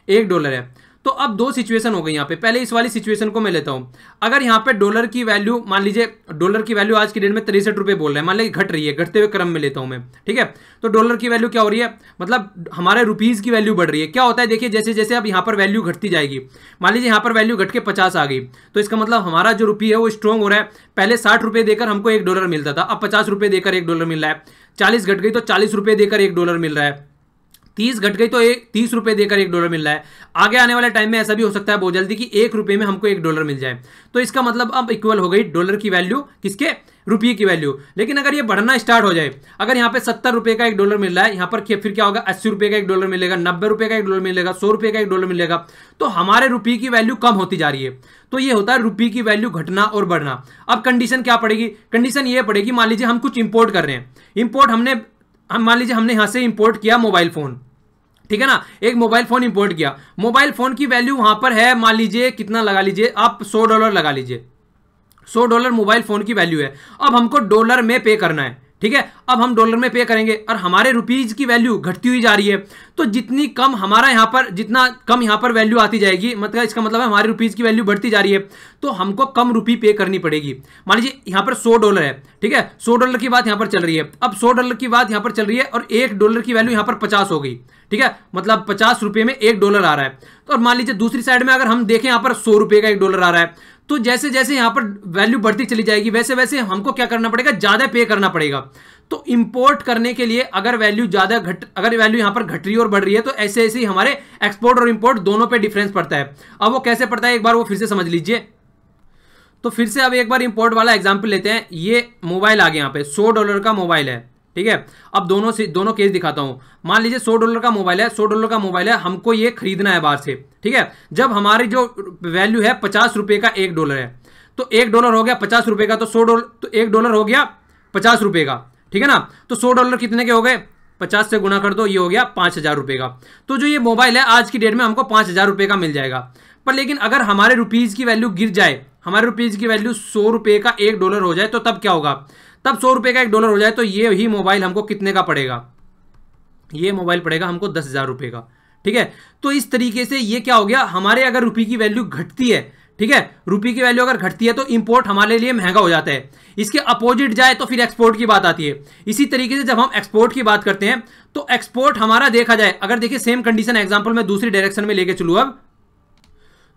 $1 है, तो अब दो सिचुएशन हो गई यहाँ पे। पहले इस वाली सिचुएशन को मैं लेता हूँ। अगर यहाँ पे डॉलर की वैल्यू, मान लीजिए डॉलर की वैल्यू आज की डेट में 63 रुपए बोल रहे हैं, मान लीजिए घट रही है, घटते हुए क्रम में लेता हूँ मैं। ठीक है, तो डॉलर की वैल्यू क्या हो रही है, मतलब हमारे रुपीज की वैल्यू बढ़ रही है। क्या होता है, देखिए जैसे जैसे अब यहाँ पर वैल्यू घटती जाएगी, मान लीजिए यहाँ पर वैल्यू घट के 50 आ गई, तो इसका मतलब हमारा जो रुपये है वो स्ट्रॉन्ग हो रहा है। पहले 60 रुपए देकर हमको $1 मिलता था, अब 50 रुपए देकर $1 मिल रहा है। 40 घट गई तो 40 रुपए देकर $1 मिल रहा है। 30 घट गई तो 30 रुपए देकर $1 मिल रहा है। आगे आने वाले टाइम में ऐसा भी हो सकता है बहुत जल्दी कि ₹1 में हमको $1 मिल जाए। तो इसका मतलब अब इक्वल हो गई डॉलर की वैल्यू किसके, रुपये की वैल्यू। लेकिन अगर ये बढ़ना स्टार्ट हो जाए, अगर यहाँ पे 70 रुपए का $1 मिल रहा है, यहाँ पर फिर क्या होगा, 80 रुपए का $1 मिलेगा, 90 रुपए का $1 मिलेगा, 100 रुपए का $1 मिलेगा। तो हमारे रुपये की वैल्यू कम होती जा रही है। तो ये होता है रुपये की वैल्यू घटना और बढ़ना। अब कंडीशन क्या पड़ेगी, कंडीशन ये पड़ेगी, मान लीजिए हम कुछ इंपोर्ट कर रहे हैं, इंपोर्ट मान लीजिए हमने यहां से इंपोर्ट किया मोबाइल फोन, ठीक है ना, एक मोबाइल फोन इंपोर्ट किया। मोबाइल फोन की वैल्यू वहां पर है, मान लीजिए कितना लगा लीजिए आप, $100 लगा लीजिए, $100 मोबाइल फोन की वैल्यू है। अब हमको डॉलर में पे करना है, ठीक है, अब हम डॉलर में पे करेंगे और हमारे रुपीज की वैल्यू घटती हुई जा रही है। तो जितनी कम हमारा यहां पर, जितना कम यहां पर वैल्यू आती जाएगी, मतलब इसका मतलब है हमारे रुपीज की वैल्यू बढ़ती जा रही है, तो हमको कम रुपी पे करनी पड़ेगी। मान लीजिए यहां पर $100 है, ठीक है, $100 की बात यहां पर चल रही है। अब $100 की बात यहां पर चल रही है और $1 की वैल्यू यहां पर 50 हो गई, ठीक है, मतलब 50 रुपए में $1 आ रहा है। तो और मान लीजिए दूसरी साइड में अगर हम देखें यहां पर 100 रुपए का $1 आ रहा है, तो जैसे जैसे यहां पर वैल्यू बढ़ती चली जाएगी वैसे वैसे हमको क्या करना पड़ेगा, ज्यादा पे करना पड़ेगा। तो इंपोर्ट करने के लिए अगर वैल्यू अगर वैल्यू यहां पर घट रही है और बढ़ रही है, तो ऐसे ऐसे ही हमारे एक्सपोर्ट और इंपोर्ट दोनों पे डिफरेंस पड़ता है। अब वो कैसे पड़ता है, एक बार वो फिर से समझ लीजिए। तो फिर से अब एक बार इंपोर्ट वाला एग्जाम्पल लेते हैं। ये मोबाइल आ गया, यहाँ पे $100 का मोबाइल है, ठीक है। अब दोनों केस दिखाता हूं। मान लीजिए $100 का मोबाइल है, $100 का मोबाइल है, हमको ये खरीदना है बाहर से, ठीक है। जब हमारी जो वैल्यू है 50 रुपए का $1 है, तो $1 हो गया 50 रुपए का, तो $100, तो $1 हो गया 50 रुपए का, ठीक है ना। तो $100 कितने के हो गए, 50 से गुना कर दो, ये हो गया 5000 रुपए का। तो जो ये मोबाइल है आज की डेट में हमको 5000 रुपए का मिल जाएगा। पर लेकिन अगर हमारे रुपीज की वैल्यू गिर जाए, हमारे रुपीज की वैल्यू 100 रुपए का $1 हो जाए, तो तब क्या होगा, तब 100 रुपए का $1 हो जाए, तो ये ही मोबाइल हमको कितने का पड़ेगा, ये मोबाइल पड़ेगा हमको 10,000 रुपए का, ठीक है। तो इस तरीके से ये क्या हो गया, हमारे अगर रुपये की वैल्यू घटती है, ठीक है, रुपये की वैल्यू अगर घटती है तो इंपोर्ट हमारे लिए महंगा हो जाता है। इसके अपोजिट जाए तो फिर एक्सपोर्ट की बात आती है। इसी तरीके से जब हम एक्सपोर्ट की बात करते हैं, तो एक्सपोर्ट हमारा देखा जाए, अगर देखिए सेम कंडीशन, एग्जांपल मैं दूसरी डायरेक्शन में लेके चलूं अब,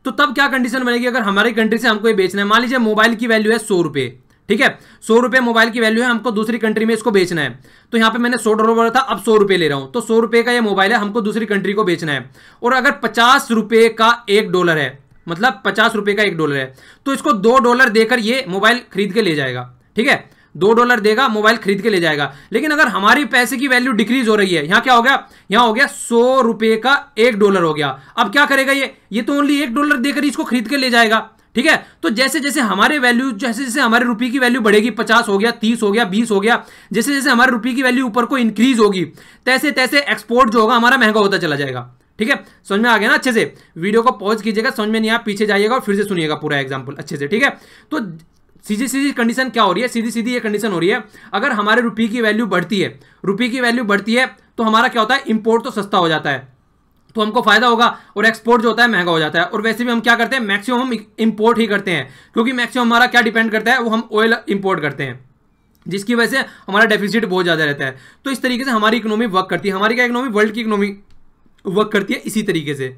तो तब क्या कंडीशन बनेगी, अगर हमारी कंट्री से हमको ये बेचना है, मान लीजिए मोबाइल की वैल्यू है 100 रुपए, ठीक है, 100 रुपए मोबाइल की वैल्यू है, हमको दूसरी कंट्री में इसको बेचना है। तो यहां पे मैंने $100 बोला था, अब 100 रुपए ले रहा हूं, तो 100 रुपए का ये मोबाइल है, हमको दूसरी कंट्री को बेचना है। और अगर 50 रुपए का $1 है, मतलब 50 रुपए का $1 है, तो इसको $2 देकर ये मोबाइल खरीद के ले जाएगा, ठीक है, $2 देगा, मोबाइल खरीद के ले जाएगा। लेकिन अगर हमारी पैसे की वैल्यू डिक्रीज हो रही है, यहां क्या हो गया, यहां हो गया 100 रुपए का $1 हो गया। अब क्या करेगा ये तो ओनली $1 देकर इसको खरीद के ले जाएगा, ठीक है। तो जैसे जैसे हमारे वैल्यू, जैसे जैसे हमारे रुपये की वैल्यू बढ़ेगी, 50 हो गया, 30 हो गया, 20 हो गया, जैसे जैसे हमारे रुपये की वैल्यू ऊपर को इंक्रीज होगी, तैसे तैसे एक्सपोर्ट जो होगा हमारा महंगा होता चला जाएगा, ठीक है, समझ में आ गया ना अच्छे से? वीडियो को पॉज कीजिएगा, समझ में नहीं आया पीछे जाइएगा और फिर से सुनिएगा पूरा एग्जाम्पल अच्छे से, ठीक है? तो सीधी सीधी कंडीशन क्या हो रही है, सीधी सीधी ये कंडीशन हो रही है, अगर हमारे रुपये की वैल्यू बढ़ती है, रुपये की वैल्यू बढ़ती है तो हमारा क्या होता है, इंपोर्ट तो सस्ता हो जाता है, तो हमको फायदा होगा, और एक्सपोर्ट जो होता है महंगा हो जाता है। और वैसे भी हम क्या करते हैं, मैक्सिमम हम इंपोर्ट ही करते हैं, क्योंकि मैक्सिमम हमारा क्या डिपेंड करता है, वो हम ऑयल इंपोर्ट करते हैं, जिसकी वजह से हमारा डेफिसिट बहुत ज़्यादा रहता है। तो इस तरीके से हमारी इकोनॉमी वर्क करती है, हमारी क्या इकोनॉमी, वर्ल्ड की इकोनॉमी वर्क करती है इसी तरीके से।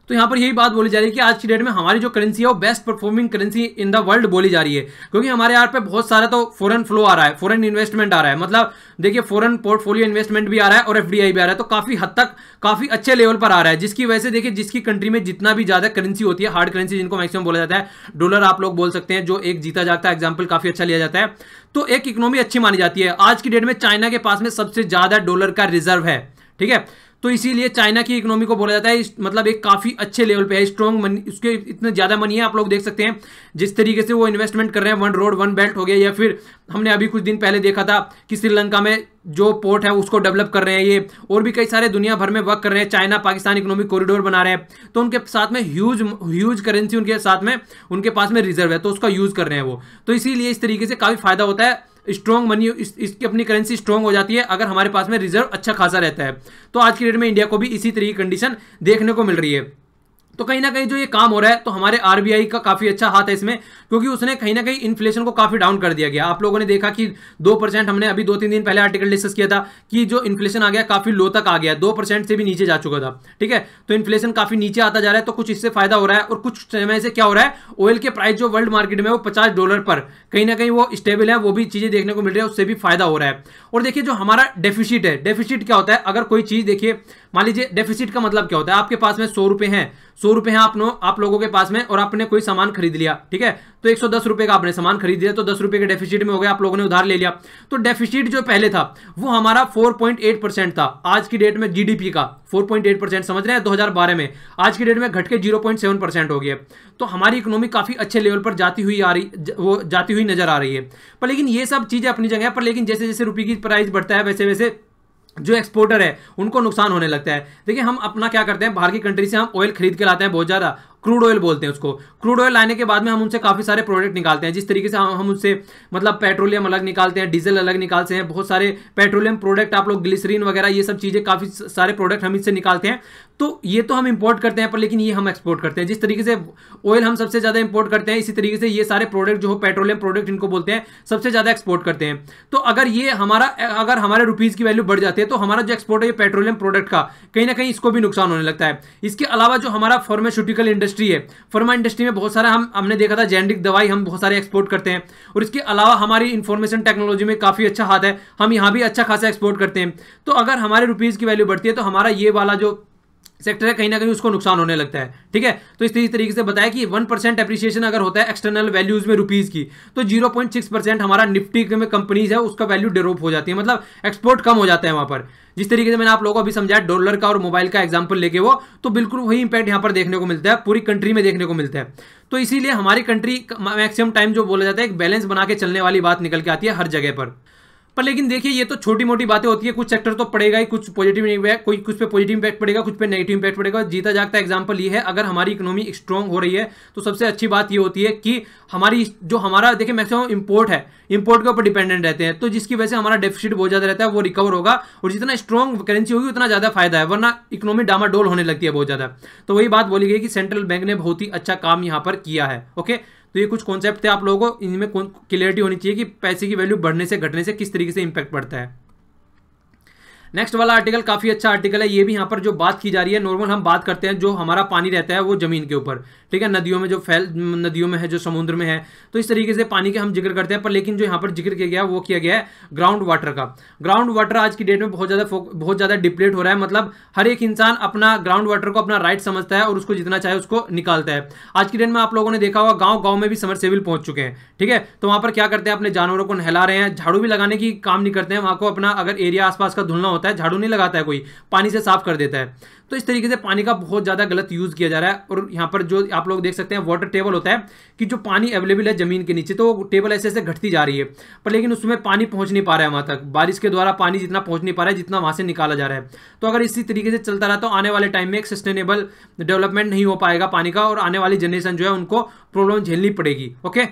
तो यहाँ पर यही बात बोली जा रही है कि आज की डेट में हमारी जो करेंसी है वो best performing currency in the world बोली जा रही है, क्योंकि हमारे यहाँ पे बहुत सारा तो फॉरेन फ्लो आ रहा है, फॉरेन इन्वेस्टमेंट आ रहा है, मतलब देखिए फॉरेन पोर्टफोलियो इन्वेस्टमेंट भी आ रहा है और एफडीआई भी आ रहा है, तो काफी हद तक काफी अच्छे लेवल पर आ रहा है, जिसकी वजह से देखिए जिसकी कंट्री में जितना भी ज्यादा करेंसी होती है, हार्ड करेंसी जिनको मैक्सिमम बोला जाता है, डॉलर आप लोग बोल सकते हैं, जो एक जीता जागता एग्जाम्पल काफी अच्छा लिया जाता है, तो एक इकोनॉमी अच्छी मानी जाती है। आज की डेट में चाइना के पास में सबसे ज्यादा डॉलर का रिजर्व है, ठीक है, तो इसीलिए चाइना की इकोनॉमी को बोला जाता है मतलब एक काफी अच्छे लेवल पे है, स्ट्रॉन्ग मनी, उसके इतने ज्यादा मनी है, आप लोग देख सकते हैं जिस तरीके से वो इन्वेस्टमेंट कर रहे हैं, वन रोड वन बेल्ट हो गया, या फिर हमने अभी कुछ दिन पहले देखा था कि श्रीलंका में जो पोर्ट है उसको डेवलप कर रहे हैं ये, और भी कई सारे दुनिया भर में वर्क कर रहे हैं, चाइना पाकिस्तान इकोनॉमिक कॉरिडोर बना रहे हैं, तो उनके साथ में ह्यूज करेंसी उनके साथ में उनके पास में रिजर्व है, तो उसका यूज कर रहे हैं वो, तो इसीलिए इस तरीके से काफी फायदा होता है, स्ट्रॉन्ग मनी, इसकी अपनी करेंसी स्ट्रॉन्ग हो जाती है अगर हमारे पास में रिजर्व अच्छा खासा रहता है। तो आज की डेट में इंडिया को भी इसी तरीके की कंडीशन देखने को मिल रही है। तो कहीं ना कहीं जो ये काम हो रहा है, तो हमारे आरबीआई का काफी अच्छा हाथ है इसमें, क्योंकि उसने कहीं ना कहीं इन्फ्लेशन को काफी डाउन कर दिया गया। आप लोगों ने देखा कि 2%, हमने अभी 2-3 दिन पहले आर्टिकल डिस्कस किया था कि जो इन्फ्लेशन आ गया काफी लो तक आ गया, 2% से भी नीचे जा चुका था, ठीक है, तो इन्फ्लेशन काफी नीचे आता जा रहा है, तो कुछ इससे फायदा हो रहा है। और कुछ समय से क्या हो रहा है, ऑयल के प्राइस जो वर्ल्ड मार्केट में वो $50 पर कहीं ना कहीं वो स्टेबल है, वो भी चीजें देखने को मिल रही है, उससे भी फायदा हो रहा है। और देखिए जो हमारा डेफिसिट है, डेफिसिट क्या होता है, अगर कोई चीज देखिए, मान लीजिए डेफिसिट का मतलब क्या होता है, आपके पास में 100 रुपए हैं, 100 रुपए हैं आप लोगों के पास में, और आपने कोई सामान खरीद लिया, ठीक है, तो 110 रुपए का आपने सामान खरीद लिया, तो 10 रुपए के डेफिसिट में हो गया, आप लोगों ने उधार ले लिया, तो डेफिसिट जो पहले था वो हमारा 4.8% था, आज की डेट में जीडीपी का 4.8% समझ रहे हैं 2012 में, आज की डेट में घट के 0.7% हो गया। तो हमारी इकोनॉमी काफी अच्छे लेवल पर जाती हुई नजर आ रही है। पर लेकिन ये सब चीजें अपनी जगह पर, लेकिन जैसे जैसे रुपये की प्राइस बढ़ता है वैसे वैसे जो एक्सपोर्टर है उनको नुकसान होने लगता है। देखिए हम अपना क्या करते हैं, बाहर की कंट्री से हम ऑयल खरीद के लाते हैं बहुत ज्यादा, क्रूड ऑयल बोलते हैं उसको। क्रूड ऑयल लाने के बाद में हम उनसे काफी सारे प्रोडक्ट निकालते हैं, जिस तरीके से हम उनसे मतलब पेट्रोलियम अलग निकालते हैं, डीजल अलग निकालते हैं, बहुत सारे पेट्रोलियम प्रोडक्ट, आप लोग ग्लिसरीन वगैरह ये सब चीजें, काफी सारे प्रोडक्ट हम इससे निकालते हैं। तो ये तो हम इंपोर्ट करते हैं, पर लेकिन ये हम एक्सपोर्ट करते हैं। जिस तरीके से ऑयल हम सबसे ज्यादा इंपोर्ट करते हैं, इसी तरीके से ये सारे प्रोडक्ट जो पेट्रोलियम प्रोडक्ट इनको बोलते हैं, सबसे ज्यादा एक्सपोर्ट करते हैं। तो अगर हमारे रुपीज की वैल्यू बढ़ जाती है, तो हमारा जो एक्सपोर्ट है ये पेट्रोलियम प्रोडक्ट का, कहीं ना कहीं इसको भी नुकसान होने लगता है। इसके अलावा जो हमारा फार्मास्यूटिकल इंडस्ट्री है, फार्मा इंडस्ट्री में बहुत सारा हमने देखा था जेनेरिक दवाई हम बहुत सारे एक्सपोर्ट करते हैं। और इसके अलावा हमारी इंफॉर्मेशन टेक्नोलॉजी में काफी अच्छा हाथ है, हम यहां भी अच्छा खासा एक्सपोर्ट करते हैं। तो अगर हमारे रुपीज की वैल्यू बढ़ती है, तो हमारा ये वाला जो सेक्टर है कहीं ना कहीं उसको नुकसान होने लगता है, ठीक है। तो इस तरीके से बताया कि 1% एप्रिसिएशन अगर होता है एक्सटर्नल वैल्यूज में रुपीज की, तो 0.6% हमारा निफ्टी में कंपनीज है उसका वैल्यू ड्रॉप हो जाती है, मतलब एक्सपोर्ट कम हो जाता है वहां पर। जिस तरीके से मैंने आप लोगों को अभी समझाया डॉलर का और मोबाइल का एग्जांपल लेके वो, तो बिल्कुल वही इंपैक्ट यहां पर देखने को मिलता है, पूरी कंट्री में देखने को मिलता है। तो इसीलिए हमारी कंट्री मैक्सिमम टाइम जो बोला जाता है एक बैलेंस बना के चलने वाली बात निकल के आती है हर जगह पर। लेकिन देखिए ये तो छोटी मोटी बातें होती है, कुछ सेक्टर तो पड़ेगा ही, कुछ पॉजिटिव इम्पैक्ट, कुछ पे पॉजिटिव इम्पैक्ट पड़ेगा, कुछ पे नेगेटिव इम्पैक्ट पड़ेगा। जीता जागता एग्जांपल ये है, अगर हमारी इकोनॉमी स्ट्रांग हो रही है तो सबसे अच्छी बात ये होती है कि हमारा देखिए मैक्सिमम इंपोर्ट है, इंपोर्ट के ऊपर डिपेंडेंट रहते हैं, तो जिसकी वजह से हमारा डेफिसिट बहुत ज्यादा रहता है, वो रिकवर होगा, और जितना स्ट्रॉन्ग करेंसी होगी उतना ज्यादा फायदा है, वरना इकोनॉमी डामाडोल होने लगती है बहुत ज्यादा। तो वही बात बोली गई कि सेंट्रल बैंक ने बहुत ही अच्छा काम यहां पर किया है। ओके, तो ये कुछ कॉन्सेप्ट थे, आप लोगों को इनमें क्लियरिटी होनी चाहिए कि पैसे की वैल्यू बढ़ने से घटने से किस तरीके से इंपैक्ट पड़ता है। नेक्स्ट वाला आर्टिकल काफी अच्छा आर्टिकल है, ये भी यहाँ पर जो बात की जा रही है, नॉर्मल हम बात करते हैं जो हमारा पानी रहता है वो जमीन के ऊपर, ठीक है, नदियों में है, जो समुद्र में है, तो इस तरीके से पानी के हम जिक्र करते हैं। पर लेकिन जो यहाँ पर जिक्र किया गया वो किया गया है ग्राउंड वाटर का। ग्राउंड वाटर आज की डेट में बहुत ज्यादा डिप्लेट हो रहा है, मतलब हर एक इंसान अपना ग्राउंड वाटर को अपना राइट समझता है और उसको जितना चाहे उसको निकालता है। आज की डेट में आप लोगों ने देखा होगा गाँव गाँव में भी समरसेबल पहुंच चुके हैं, ठीक है, तो वहां पर क्या करते हैं, अपने जानवरों को नहला रहे हैं, झाड़ू भी लगाने की काम नहीं करते हैं, वहां को अपना अगर एरिया आसपास का धुलना होता है होता है, झाड़ू नहीं लगाता है कोई, पानी से साफ कर देता है। तो इस तरीके से पानी का बहुत ज़्यादा गलत यूज़ किया जा रहा है। और यहाँ पर जो आप लोग देख सकते हैं वाटर टेबल होता है कि जो पानी अवेलेबल है ज़मीन के नीचे, तो वो टेबल ऐसे ऐसे घटती जा रही है, पर लेकिन उसमें पानी पहुँच नहीं पा रहा है वहाँ तक, बारिश के द्वारा पानी जितना पहुँच नहीं पा रहा है जितना वहाँ से निकाला जा रहा है। तो अगर इसी तरीके से चलता रहा तो आने वाले टाइम में एक सस्टेनेबल डेवलपमेंट नहीं हो पाएगा पानी का, और आने वाली जनरेशन जो है उनको प्रॉब्लम झेलनी पड़ेगी। ओके,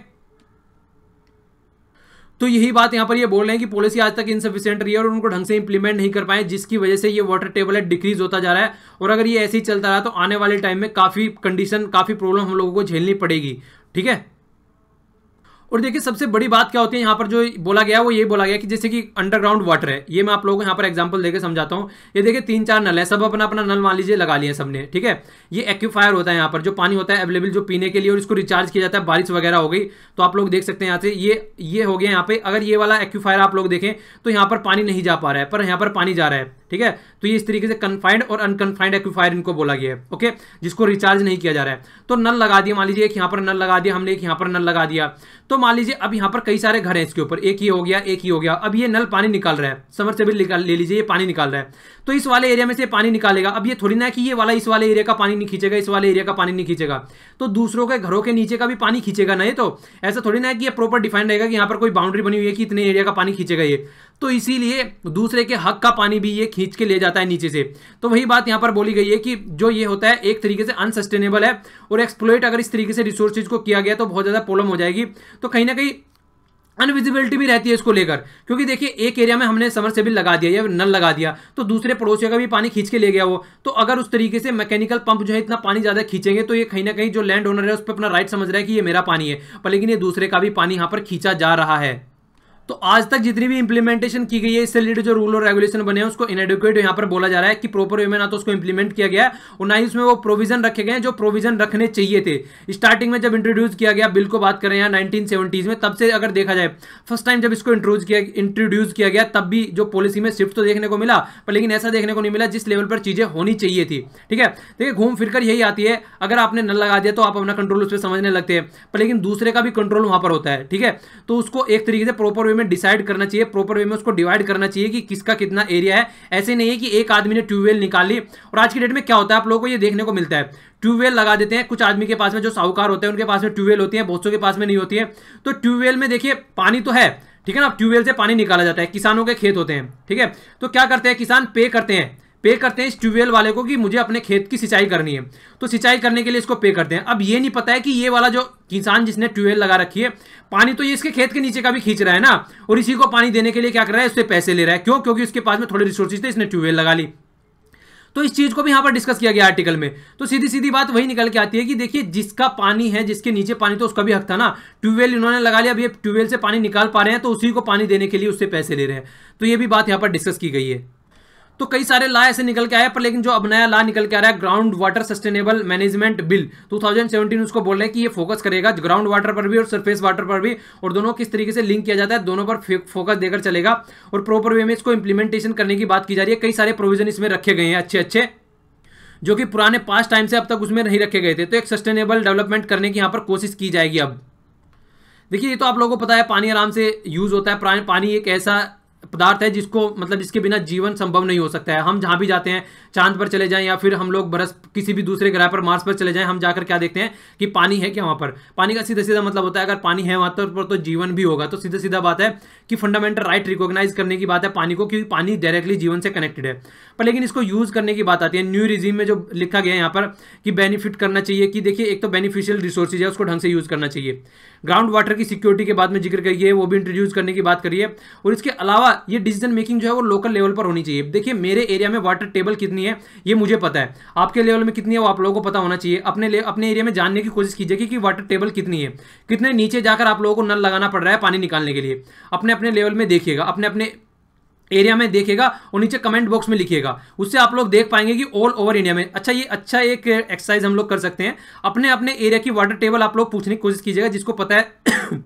तो यही बात यहाँ पर ये बोल रहे हैं कि पॉलिसी आज तक इनसफिशिएंट रही है और उनको ढंग से इंप्लीमेंट नहीं कर पाए, जिसकी वजह से ये वाटर टेबल है डिक्रीज होता जा रहा है। और अगर ये ऐसे ही चलता रहा तो आने वाले टाइम में काफ़ी प्रॉब्लम हम लोगों को झेलनी पड़ेगी। ठीक है, और देखिए सबसे बड़ी बात क्या होती है यहाँ पर जो बोला गया वो ये बोला गया कि जैसे कि अंडरग्राउंड वाटर है, ये मैं आप लोगों को यहाँ पर एग्जांपल देकर समझाता हूँ। ये देखिए 3-4 नल है, सब अपना अपना नल मान लीजिए लगा लिए सबने। ठीक है, ये एक्यूफायर होता है यहाँ पर, जो पानी होता है अवेलेबल जो पीने के लिए, और इसको रिचार्ज किया जाता है, बारिश वगैरह हो गई तो आप लोग देख सकते हैं यहाँ से ये हो गया यहाँ पे। अगर ये वाला एक्यूफायर आप लोग देखें तो यहाँ पर पानी नहीं जा पा रहा है, पर यहाँ पर पानी जा रहा है। ठीक है, तो ये इस तरीके से कन्फाइंड और अनकन्फाइंड एक्यूफायर इनको बोला गया है। ओके, जिसको रिचार्ज नहीं किया जा रहा है। तो नल लगा दिया, मान लीजिए एक यहाँ पर नल लगा दिया हमने, एक यहाँ पर नल लगा दिया। तो मान लीजिए अब यहाँ पर कई सारे घर हैं इसके ऊपर, एक ही हो गया, एक ही हो गया। अब ये नल पानी निकाल रहा है, समरसेबल ले लीजिए, ये पानी निकाल रहा है। तो इस वाले एरिया में से पानी निकालेगा। अब ये थोड़ी ना है कि ये वाला इस वाले एरिया का पानी नहीं खींचेगा, इस वाले एरिया का पानी नहीं खींचेगा, तो दूसरों के घरों के नीचे का भी पानी खींचेगा ना। ये तो ऐसा थोड़ी ना है कि ये प्रॉपर डिफाइंड रहेगा कि यहाँ पर कोई बाउंड्री बनी हुई है कि इतने एरिया का पानी खींचेगा ये। तो इसीलिए दूसरे के हक का पानी भी ये खींच के ले जाता है नीचे से। तो वही बात यहाँ पर बोली गई है कि जो ये होता है एक तरीके से अनसस्टेनेबल है, और एक्सप्लॉइट अगर इस तरीके से रिसोर्सेज को किया गया तो बहुत ज़्यादा प्रॉब्लम हो जाएगी। तो कहीं ना कहीं अनविजिबिलिटी भी रहती है इसको लेकर, क्योंकि देखिए एक एरिया में हमने समरसेबल लगा दिया या नल लगा दिया तो दूसरे पड़ोसियों का भी पानी खींच के ले गया वो। तो अगर उस तरीके से मैकेनिकल पंप जो है इतना पानी ज्यादा खींचेंगे तो ये कहीं ना कहीं जो लैंड ओनर है उस पर अपना राइट समझ रहा है कि ये मेरा पानी है, पर लेकिन ये दूसरे का भी पानी यहाँ पर खींचा जा रहा है। तो आज तक जितनी भी इंप्लीमेंटेशन की गई है इससे रिलेटेड जो रूल और रेगुलेशन बने हैं उसको इनएडिक्वेट यहाँ पर बोला जा रहा है कि प्रॉपर वे में ना तो उसको इंप्लीमेंट किया गया और ना ही उसमें वो प्रोविजन रखे गए जो प्रोविजन रखने चाहिए थे। स्टार्टिंग में जब इंट्रोड्यूस किया गया बिल को बात करें यहाँ 1970s में, तब से अगर देखा जाए फर्स्ट टाइम जब इसको इंट्रोड्यूस किया गया तब भी जो पॉलिसी में शिफ्ट तो देखने को मिला, पर लेकिन ऐसा देखने को नहीं मिला जिस लेवल पर चीजें होनी चाहिए थी। ठीक है, देखिए घूम फिरकर यही आती है, अगर आपने नल लगा दिया तो आप अपना कंट्रोल उस पर समझने लगते हैं, पर लेकिन दूसरे का भी कंट्रोल वहां पर होता है। ठीक है, तो उसको एक तरीके से प्रॉपर वे में डिसाइड करना चाहिए, प्रॉपर वे में उसको डिवाइड करना चाहिए कि किसका कितना एरिया है। ऐसे नहीं है कि एक आदमी ने ट्यूबवेल निकाली। और आज की डेट में क्या होता है आप लोगों को ये देखने को मिलता है, ट्यूबवेल लगा देते हैं, कुछ आदमी के पास में जो साहूकार होते हैं उनके पास में ट्यूबवेल होती है, बहुत के पास में नहीं होती है। तो ट्यूबवेल में देखिए पानी तो है, ठीक है ना, ट्यूबवेल से पानी निकाला जाता है, किसानों के खेत होते हैं। ठीक है, तो क्या करते हैं किसान पे करते हैं इस ट्यूबवेल वाले को कि मुझे अपने खेत की सिंचाई करनी है, तो सिंचाई करने के लिए इसको पे करते हैं। अब ये नहीं पता है कि ये वाला जो किसान जिसने ट्यूबवेल लगा रखी है पानी तो ये इसके खेत के नीचे का भी खींच रहा है ना, और इसी को पानी देने के लिए क्या कर रहा है, उससे पैसे ले रहा है। क्यों? क्योंकि उसके पास में थोड़े रिसोर्सेज थे, इसने ट्यूबवेल लगा ली। तो इस चीज को भी यहां पर डिस्कस किया गया आर्टिकल में। तो सीधी सीधी बात वही निकल के आती है कि देखिए जिसका पानी है, जिसके नीचे पानी, तो उसका भी हक था ना। ट्यूबवेल इन्होंने लगा लिया, अब ये ट्यूबवेल से पानी निकाल पा रहे हैं तो उसी को पानी देने के लिए उससे पैसे ले रहे हैं। तो ये भी बात यहां पर डिस्कस की गई है। तो कई सारे लॉ ऐसे निकल के आए, पर लेकिन जो अब नया लॉ निकल के आ रहा है ground water sustainable management bill 2017, उसको बोल रहे हैं कि ये फोकस करेगा ग्राउंड वाटर पर भी और सरफेस वाटर पर भी, और दोनों किस तरीके से लिंक किया जाता है, दोनों पर फोकस देकर चलेगा और प्रॉपर वे में इसको इंप्लीमेंटेशन करने की बात की जा रही है। कई सारे प्रोविजन इसमें रखे गए हैं अच्छे अच्छे, जो कि पुराने पास्ट टाइम से अब तक उसमें नहीं रखे गए थे। तो एक सस्टेनेबल डेवलपमेंट करने की यहाँ पर कोशिश की जाएगी। अब देखिए ये तो आप लोगों को पता है पानी आराम से यूज होता है, पानी एक ऐसा पदार्थ है जिसको मतलब जिसके बिना जीवन संभव नहीं हो सकता है। हम जहां भी जाते हैं, चांद पर चले जाएं या फिर हम लोग बरस किसी भी दूसरे ग्रह पर, मार्स पर चले जाएं, हम जाकर क्या देखते हैं कि पानी है क्या वहां पर। पानी का सीधा सीधा मतलब होता है अगर पानी है वहां पर तो जीवन भी होगा। तो सीधा सीधा बात है कि फंडामेंटल राइट रिकॉग्नाइज करने की बात है पानी को, क्योंकि पानी डायरेक्टली जीवन से कनेक्टेड है। पर लेकिन इसको यूज करने की बात आती है न्यू रिजीम में, जो लिखा गया है यहाँ पर कि बेनिफिट करना चाहिए कि देखिए एक तो बेनिफिशियल रिसोर्सेज है उसको ढंग से यूज करना चाहिए। ग्राउंड वाटर की सिक्योरिटी के बाद में जिक्र करिए, वो भी इंट्रोड्यूस करने की बात करिए। और इसके अलावा ये डिसीजन मेकिंग जो है वो लोकल लेवल पर होनी चाहिए। देखिए मेरे एरिया में वाटर टेबल कितनी है ये मुझे पता है, आपके लेवल में कितनी है वो आप लोगों को पता होना चाहिए। अपने एरिया में जानने की कोशिश कीजिए कि वाटर टेबल कितनी है, कितने नीचे जाकर आप लोगों को नल लगाना पड़ रहा है पानी निकालने के लिए। अपने अपने लेवल में देखिएगा, अपने अपने एरिया में देखिएगा और नीचे कमेंट बॉक्स में लिखिएगा। उससे आप लोग देख पाएंगे कि ऑल ओवर इंडिया में अच्छा एक एक्सरसाइज हम लोग कर सकते हैं। अपने अपने एरिया की वाटर टेबल आप लोग पूछने की कोशिश कीजिएगा, जिसको पता है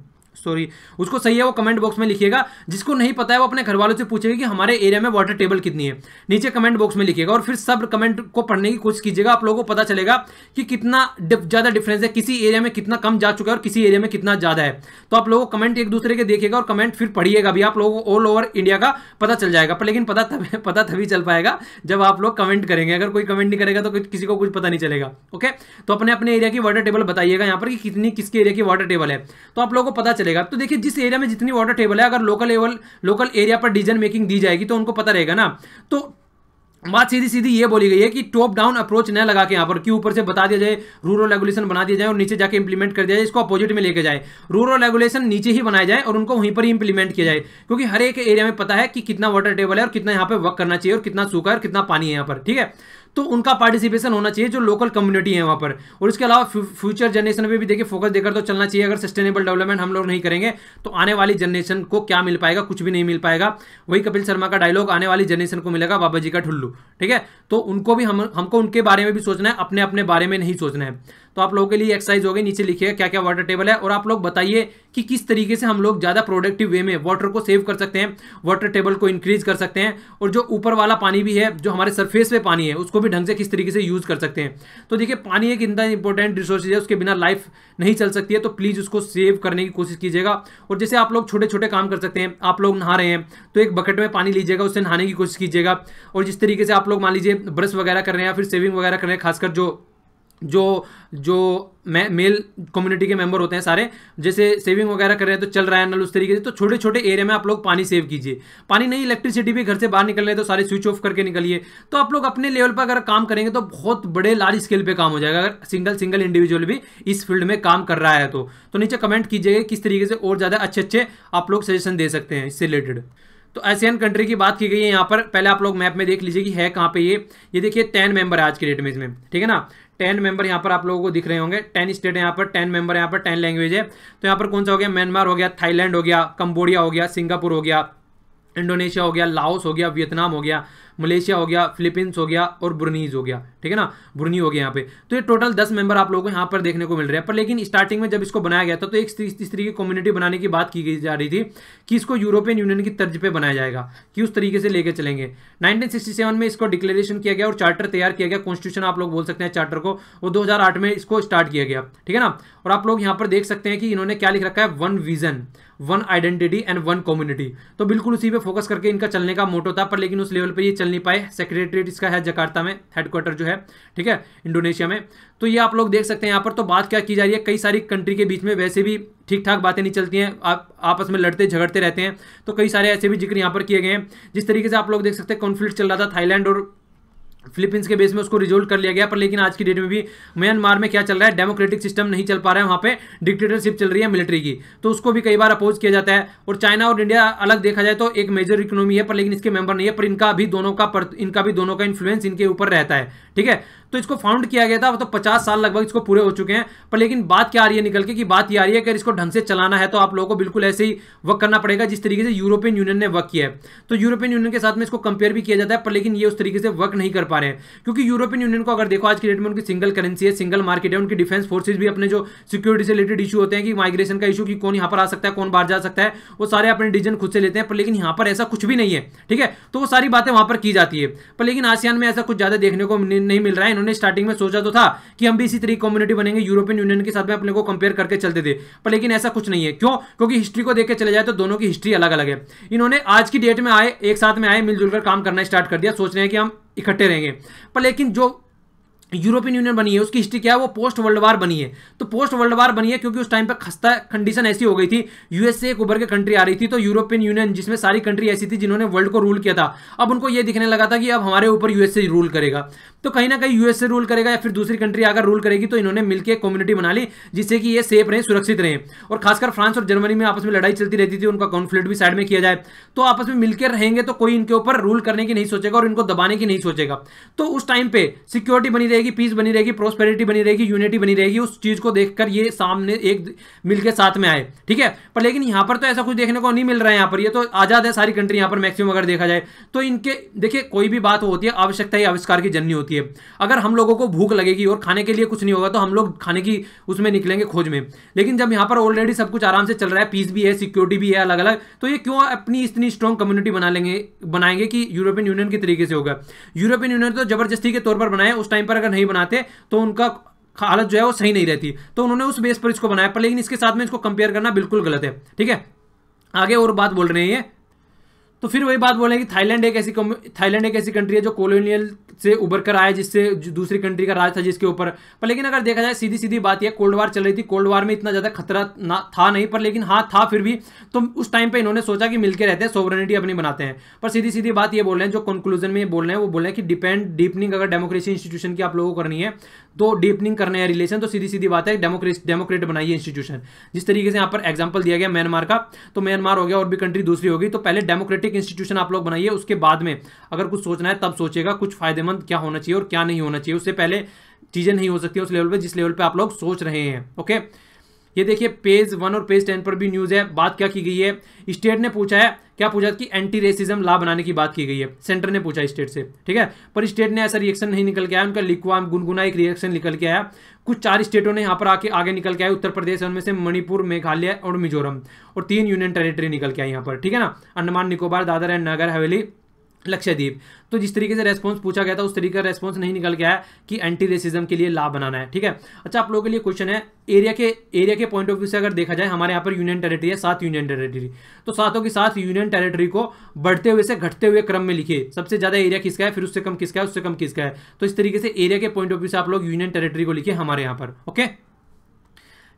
सॉरी उसको सही है वो कमेंट बॉक्स में लिखिएगा। जिसको नहीं पता है वो अपने घर वालों से पूछेगा कि हमारे एरिया में वाटर टेबल कितनी है, नीचे कमेंट बॉक्स में लिखिएगा। और फिर सब कमेंट को पढ़ने की कोशिश कीजिएगा, आप लोगों को पता चलेगा कि कितना ज्यादा डिफरेंस है, किसी एरिया में कितना कम जा चुका है और किसी एरिया में कितना ज्यादा है। तो आप लोगों को कमेंट एक दूसरे के देखिएगा और कमेंट फिर पढ़िएगा भी, आप लोगों को ऑल ओवर इंडिया का पता चल जाएगा। पर लेकिन पता तभी चल पाएगा जब आप लोग कमेंट करेंगे। अगर कोई कमेंट नहीं करेगा तो किसी को कुछ पता नहीं चलेगा। ओके, तो अपने अपने एरिया की वाटर टेबल बताइएगा यहाँ पर कि कितनी किसके एरिया की वाटर टेबल है, तो आप लोगों को पता चलेगा। तो देखिए जिस एरिया में जितनी वाटर टेबल है, अगर लोकल एरिया पर डिसीजन मेकिंग दी जाएगी तो उनको पता रहेगा ना। तो बात सीधी सीधी ये बोली गई है कि टॉप डाउन अप्रोच न लगा के यहाँ पर कि ऊपर से बता दिया जाए, रूरल रेगुलेशन बना दिया जाए और नीचे जाके इंप्लीमेंट कर दिया जाए, इसको अपोजिट में लेके जाए। रूरल रेगुलेशन नीचे ही बनाया जाए और उनको वहीं पर ही इंप्लीमेंट किया जाए, क्योंकि हर एक एरिया में पता है कि कितना वाटर टेबल है और कितना यहाँ पे वर्क करना चाहिए और कितना सूखा है और कितना पानी है यहाँ पर। ठीक है, तो उनका पार्टिसिपेशन होना चाहिए जो लोकल कम्युनिटी है वहाँ पर। और इसके अलावा फ्यूचर जनरेशन पे भी देखिए फोकस देकर तो चलना चाहिए। अगर सस्टेनेबल डेवलपमेंट हम लोग नहीं करेंगे तो आने वाली जनरेशन को क्या मिल पाएगा, कुछ भी नहीं मिल पाएगा। वही कपिल शर्मा का डायलॉग, आने वाली जनरेशन को मिलेगा बाबा जी का ठुल्लू। ठीक है, तो उनको भी हमको उनके बारे में भी सोचना है, अपने अपने बारे में नहीं सोचना है। तो आप लोगों के लिए एक्सरसाइज हो गई, नीचे लिखिएगा क्या क्या वाटर टेबल है और आप लोग बताइए कि किस तरीके से हम लोग ज़्यादा प्रोडक्टिव वे में वाटर को सेव कर सकते हैं, वाटर टेबल को इंक्रीज कर सकते हैं, और जो ऊपर वाला पानी भी है, जो हमारे सरफेस पे पानी है, उसको भी ढंग से किस तरीके से यूज़ कर सकते हैं। तो देखिए पानी एक इतना इंपॉर्टेंट रिसोर्स है, उसके बिना लाइफ नहीं चल सकती है। तो प्लीज़ उसको सेव करने की कोशिश कीजिएगा। और जैसे आप लोग छोटे छोटे काम कर सकते हैं, आप लोग नहा रहे हैं तो एक बकेट में पानी लीजिएगा, उससे नहाने की कोशिश कीजिएगा। और जिस तरीके से आप लोग मान लीजिए ब्रश वगैरह कर रहे हैं या फिर सेविंग वगैरह कर रहे हैं, खासकर जो मेल कम्युनिटी के मेंबर होते हैं सारे, जैसे सेविंग वगैरह कर रहे हैं तो चल रहा है नल उस तरीके से, तो छोटे छोटे एरिया में आप लोग पानी सेव कीजिए। पानी नहीं, इलेक्ट्रिसिटी भी घर से बाहर निकल रहे हैं तो सारे स्विच ऑफ करके निकलिए। तो आप लोग अपने लेवल पर अगर काम करेंगे तो बहुत बड़े लार्ज स्केल पे काम हो जाएगा, अगर सिंगल इंडिविजुअल भी इस फील्ड में काम कर रहा है तो नीचे कमेंट कीजिएगा किस तरीके से और ज़्यादा अच्छे आप लोग सजेशन दे सकते हैं इससे रिलेटेड। तो एशियन कंट्री की बात की गई है यहाँ पर। पहले आप लोग मैप में देख लीजिए कि है कहाँ पे ये देखिए 10 मेंबर है आज की डेट में इसमें। ठीक है ना, 10 मेंबर यहाँ पर आप लोगों को दिख रहे होंगे। 10 स्टेट है यहाँ पर, 10 मेंबर यहाँ पर, 10 लैंग्वेज है। तो यहाँ पर कौन सा हो गया, म्यांमार हो गया, थाईलैंड हो गया, कंबोडिया हो गया, सिंगापुर हो गया, इंडोनेशिया हो गया, लाओस हो गया, वियतनाम हो गया, मलेशिया हो गया, फिलीपींस हो गया और ब्रुनीज हो गया। ठीक है ना, ब्रुनी हो गया यहाँ पे। तो ये टोटल 10 मेंबर आप लोगों को यहाँ पर देखने को मिल रहे हैं। पर लेकिन स्टार्टिंग में जब इसको बनाया गया था तो एक इस तरीके की कम्युनिटी बनाने की बात की जा रही थी कि इसको यूरोपियन यूनियन की तर्ज पे बनाया जाएगा, कि उस तरीके से लेके चलेंगे। 1967 में इसको डिक्लेरेशन किया गया और चार्टर तैयार किया गया, कॉन्स्टिट्यूशन आप लोग बोल सकते हैं चार्टर को, और 2008 में इसको स्टार्ट किया गया। ठीक है ना, और आप लोग यहाँ पर देख सकते हैं कि इन्होंने क्या लिख रखा है, 1 विजन, 1 आइडेंटिटी एंड 1 कम्युनिटी। तो बिल्कुल उसी पे फोकस करके इनका चलने का मोटो था, पर लेकिन उस लेवल पे ये चल नहीं पाए। सेक्रेटरीट इसका है जकार्ता में, हेडक्वार्टर जो है, ठीक है, इंडोनेशिया में। तो ये आप लोग देख सकते हैं यहाँ पर। तो बात क्या की जा रही है, कई सारी कंट्री के बीच में वैसे भी ठीक ठाक बातें नहीं चलती हैं, आप आपस में लड़ते झगड़ते रहते हैं। तो कई सारे ऐसे भी जिक्र यहाँ पर किए गए हैं। जिस तरीके से आप लोग देख सकते हैं कॉन्फ्लिक्ट चल रहा था थाईलैंड और फिलीपींस के बेस में, उसको रिजोल्व कर लिया गया। पर लेकिन आज की डेट में भी म्यांमार में क्या चल रहा है, डेमोक्रेटिक सिस्टम नहीं चल पा रहा है, वहाँ पे डिक्टेटरशिप चल रही है मिलिट्री की, तो उसको भी कई बार अपोज किया जाता है। और चाइना और इंडिया अलग देखा जाए तो एक मेजर इकोनॉमी है, पर लेकिन इसके मेंबर नहीं है, पर इनका भी दोनों का इन्फ्लुएंस इनके ऊपर रहता है। ठीक है, तो इसको फाउंड किया गया था, तो 50 साल लगभग इसको पूरे हो चुके हैं। पर लेकिन बात क्या आ रही है निकल के, कि बात ये आ रही है कि अगर इसको ढंग से चलाना है तो आप लोगों को बिल्कुल ऐसे ही वर्क करना पड़ेगा जिस तरीके से यूरोपियन यूनियन ने वर्क किया है। तो यूरोपियन यूनियन के साथ में इसको कंपेयर भी किया जाता है, पर लेकिन ये उस तरीके से वर्क नहीं कर पा रहे हैं, क्योंकि यूरोपियन यूनियन को अगर देखो आज की डेट में उनकी सिंगल करेंसी है, सिंगल मार्केट है, उनकी डिफेंस फोर्सेज भी अपने जो सिक्योरिटी से रिलेटेड इशू होते हैं, कि माइग्रेशन का इशू, कि कौन यहाँ पर आ सकता है, कौन बाहर जा सकता है, वो सारे अपने डिसीजन खुद से लेते हैं। पर लेकिन यहाँ पर ऐसा कुछ भी नहीं है। ठीक है, तो वो सारी बातें वहां पर की जाती है। पर लेकिन आसियान में ऐसा कुछ ज्यादा देखने को नहीं मिल रहा है। इन्होंने स्टार्टिंग में सोचा तो था कि हम भी इसी तरीके कम्युनिटी बनेंगे, यूरोपियन यूनियन के साथ में अपने को कंपेयर करके चलते थे, पर लेकिन ऐसा कुछ नहीं है। क्यों? क्योंकि हिस्ट्री को देख के चले जाए तो दोनों की हिस्ट्री अलग अलग है। इन्होंने आज की डेट में आए, एक साथ में आए, मिलजुल कर काम करना स्टार्ट कर दिया, सोच रहे हैं कि हम इकट्ठे रहेंगे। पर लेकिन जो यूरोपियन यूनियन बनी है उसकी हिस्ट्री क्या है, वो पोस्ट वर्ल्ड वार बनी है। तो पोस्ट वर्ल्ड वार बनी है क्योंकि उस टाइम पे खस्ता कंडीशन ऐसी हो गई थी, यूएसए एक उभर के कंट्री आ रही थी, तो यूरोपियन यूनियन जिसमें सारी कंट्री ऐसी थी जिन्होंने वर्ल्ड को रूल किया था, अब उनको ये दिखने लगा था कि अब हमारे ऊपर यूएसए रूल करेगा। तो कहीं ना कहीं यूएसए रूल करेगा या फिर दूसरी कंट्री अगर रूल करेगी, तो इन्होंने मिलकर एक कम्युनिटी बना ली जिससे कि ये सेफ रहे, सुरक्षित रहे। और खासकर फ्रांस और जर्मनी में आपस में लड़ाई चलती रहती थी, उनका कॉन्फ्लिक्ट भी साइड में किया जाए, तो आपस में मिलकर रहेंगे तो कोई इनके ऊपर रूल करने की नहीं सोचेगा और इनको दबाने की नहीं सोचेगा। तो उस टाइम पे सिक्योरिटी बनी रहेगी, पीस बनी रहेगी, प्रोस्पेरिटी बनी रहेगी, यूनिटी बनी रहेगी, उस चीज को देखकर ये सामने एक मिलकर साथ में आए, ठीक है। पर लेकिन यहाँ पर तो ऐसा कुछ देखने को नहीं मिल रहा है। यहाँ पर ये तो आजाद है सारी कंट्री यहाँ पर मैक्सिमम अगर देखा जाए तो। इनके देखिए कोई भी बात होती है आवश्यकता ही आविष्कार की जननी होती है। अगर हम लोगों को भूख लगेगी और खाने के लिए कुछ नहीं होगा तो हम लोग खाने की उसमें निकलेंगे खोज में। लेकिन जब यहाँ पर ऑलरेडी सब कुछ आराम से चल रहा है, पीस भी है, सिक्योरिटी भी है अलग अलग, तो ये क्यों अपनी इतनी स्ट्रॉन्ग कम्युनिटी बनाएंगे कि यूरोपियन यूनियन की तरीके से होगा। यूरोपियन यूनियन तो जबरदस्ती के तौर पर बनाए, उस टाइम पर अगर नहीं बनाते तो उनका हालत जो है वो सही नहीं रहती, तो उन्होंने उस बेस पर इसको बनाया। पर लेकिन इसके साथ में इसको कंपेयर करना बिल्कुल गलत है, ठीक है। आगे और बात बोल रहे हैं ये, तो फिर वही बात बोलें कि थाईलैंड एक ऐसी कंट्री है जो कॉलोनियल से उभर कर आया, जिससे दूसरी कंट्री का राज था जिसके ऊपर। पर लेकिन अगर देखा जाए सीधी सीधी बात यह, कोल्ड वार चल रही थी, कोल्ड वार में इतना ज्यादा खतरा था नहीं, पर लेकिन हाँ था फिर भी। तो उस टाइम पे इन्होंने सोचा कि मिलकर रहते हैं, सोवरेनिटी अपनी बनाते हैं। पर सीधी सीधी बात ये बोल रहे हैं, जो कंक्लूजन में बोल रहे हैं वो बोल रहे हैं कि डीपनिंग अगर डेमोक्रेसी इंस्टीट्यूशन की आप लोगों को करनी है तो डीपनिंग करने हैं रिलेशन, तो सीधी सीधी बात है डेमोक्रेट बनाइए इंस्टीट्यूशन। जिस तरीके से यहाँ पर एग्जाम्पल दिया गया म्यांमार का, तो म्यांमार हो गया और भी कंट्री दूसरी होगी, तो पहले डेमोक्रेटिक इंस्टीट्यूशन आप लोग बनाइए, उसके बाद में अगर कुछ सोचना है तब सोचिएगा कुछ फायदेमंद क्या होना चाहिए और क्या नहीं होना चाहिए। उससे पहले चीजें नहीं हो सकती उस लेवल पे जिस लेवल पे आप लोग सोच रहे हैं। ओके, ये देखिए पेज 1 और पेज 10 पर भी न्यूज है। बात क्या की गई है, स्टेट ने पूछा है, क्या पूछा कि एंटी रेसिज्म लॉ बनाने की बात की गई है, सेंटर ने पूछा स्टेट से, ठीक है। पर स्टेट ने ऐसा रिएक्शन नहीं निकल के आया, उनका लिखवा गुनगुना एक रिएक्शन निकल के आया। कुछ 4 स्टेटों ने यहाँ पर आगे निकल के आए, उत्तर प्रदेश उनमें से मणिपुर, मेघालय और मिजोरम, और 3 यूनियन टेरिटरी निकल के आई यहाँ पर, ठीक है ना, अंडमान निकोबार, दादर एंड नगर हवेली, लक्षद्वीप। तो जिस तरीके से रेस्पॉन्स पूछा गया था उस तरीके का रेस्पॉन्स नहीं निकल गया है कि एंटी रेसिज्म के लिए लॉ बनाना है, ठीक है। अच्छा, आप लोगों के लिए क्वेश्चन है, एरिया के पॉइंट ऑफ व्यू से अगर देखा जाए, हमारे यहाँ पर यूनियन टेरिटरी है 7 यूनियन टेरिटरी, तो सातों की 7 यूनियन टेरिटरी को बढ़ते हुए से घटते हुए क्रम में लिखिए, सबसे ज्यादा एरिया किसका है, फिर उससे कम किसका है, उससे कम किसका है। तो इस तरीके से एरिया के पॉइंट ऑफ व्यू से आप लोग यूनियन टेरिटरी को लिखिए हमारे यहाँ पर। ओके,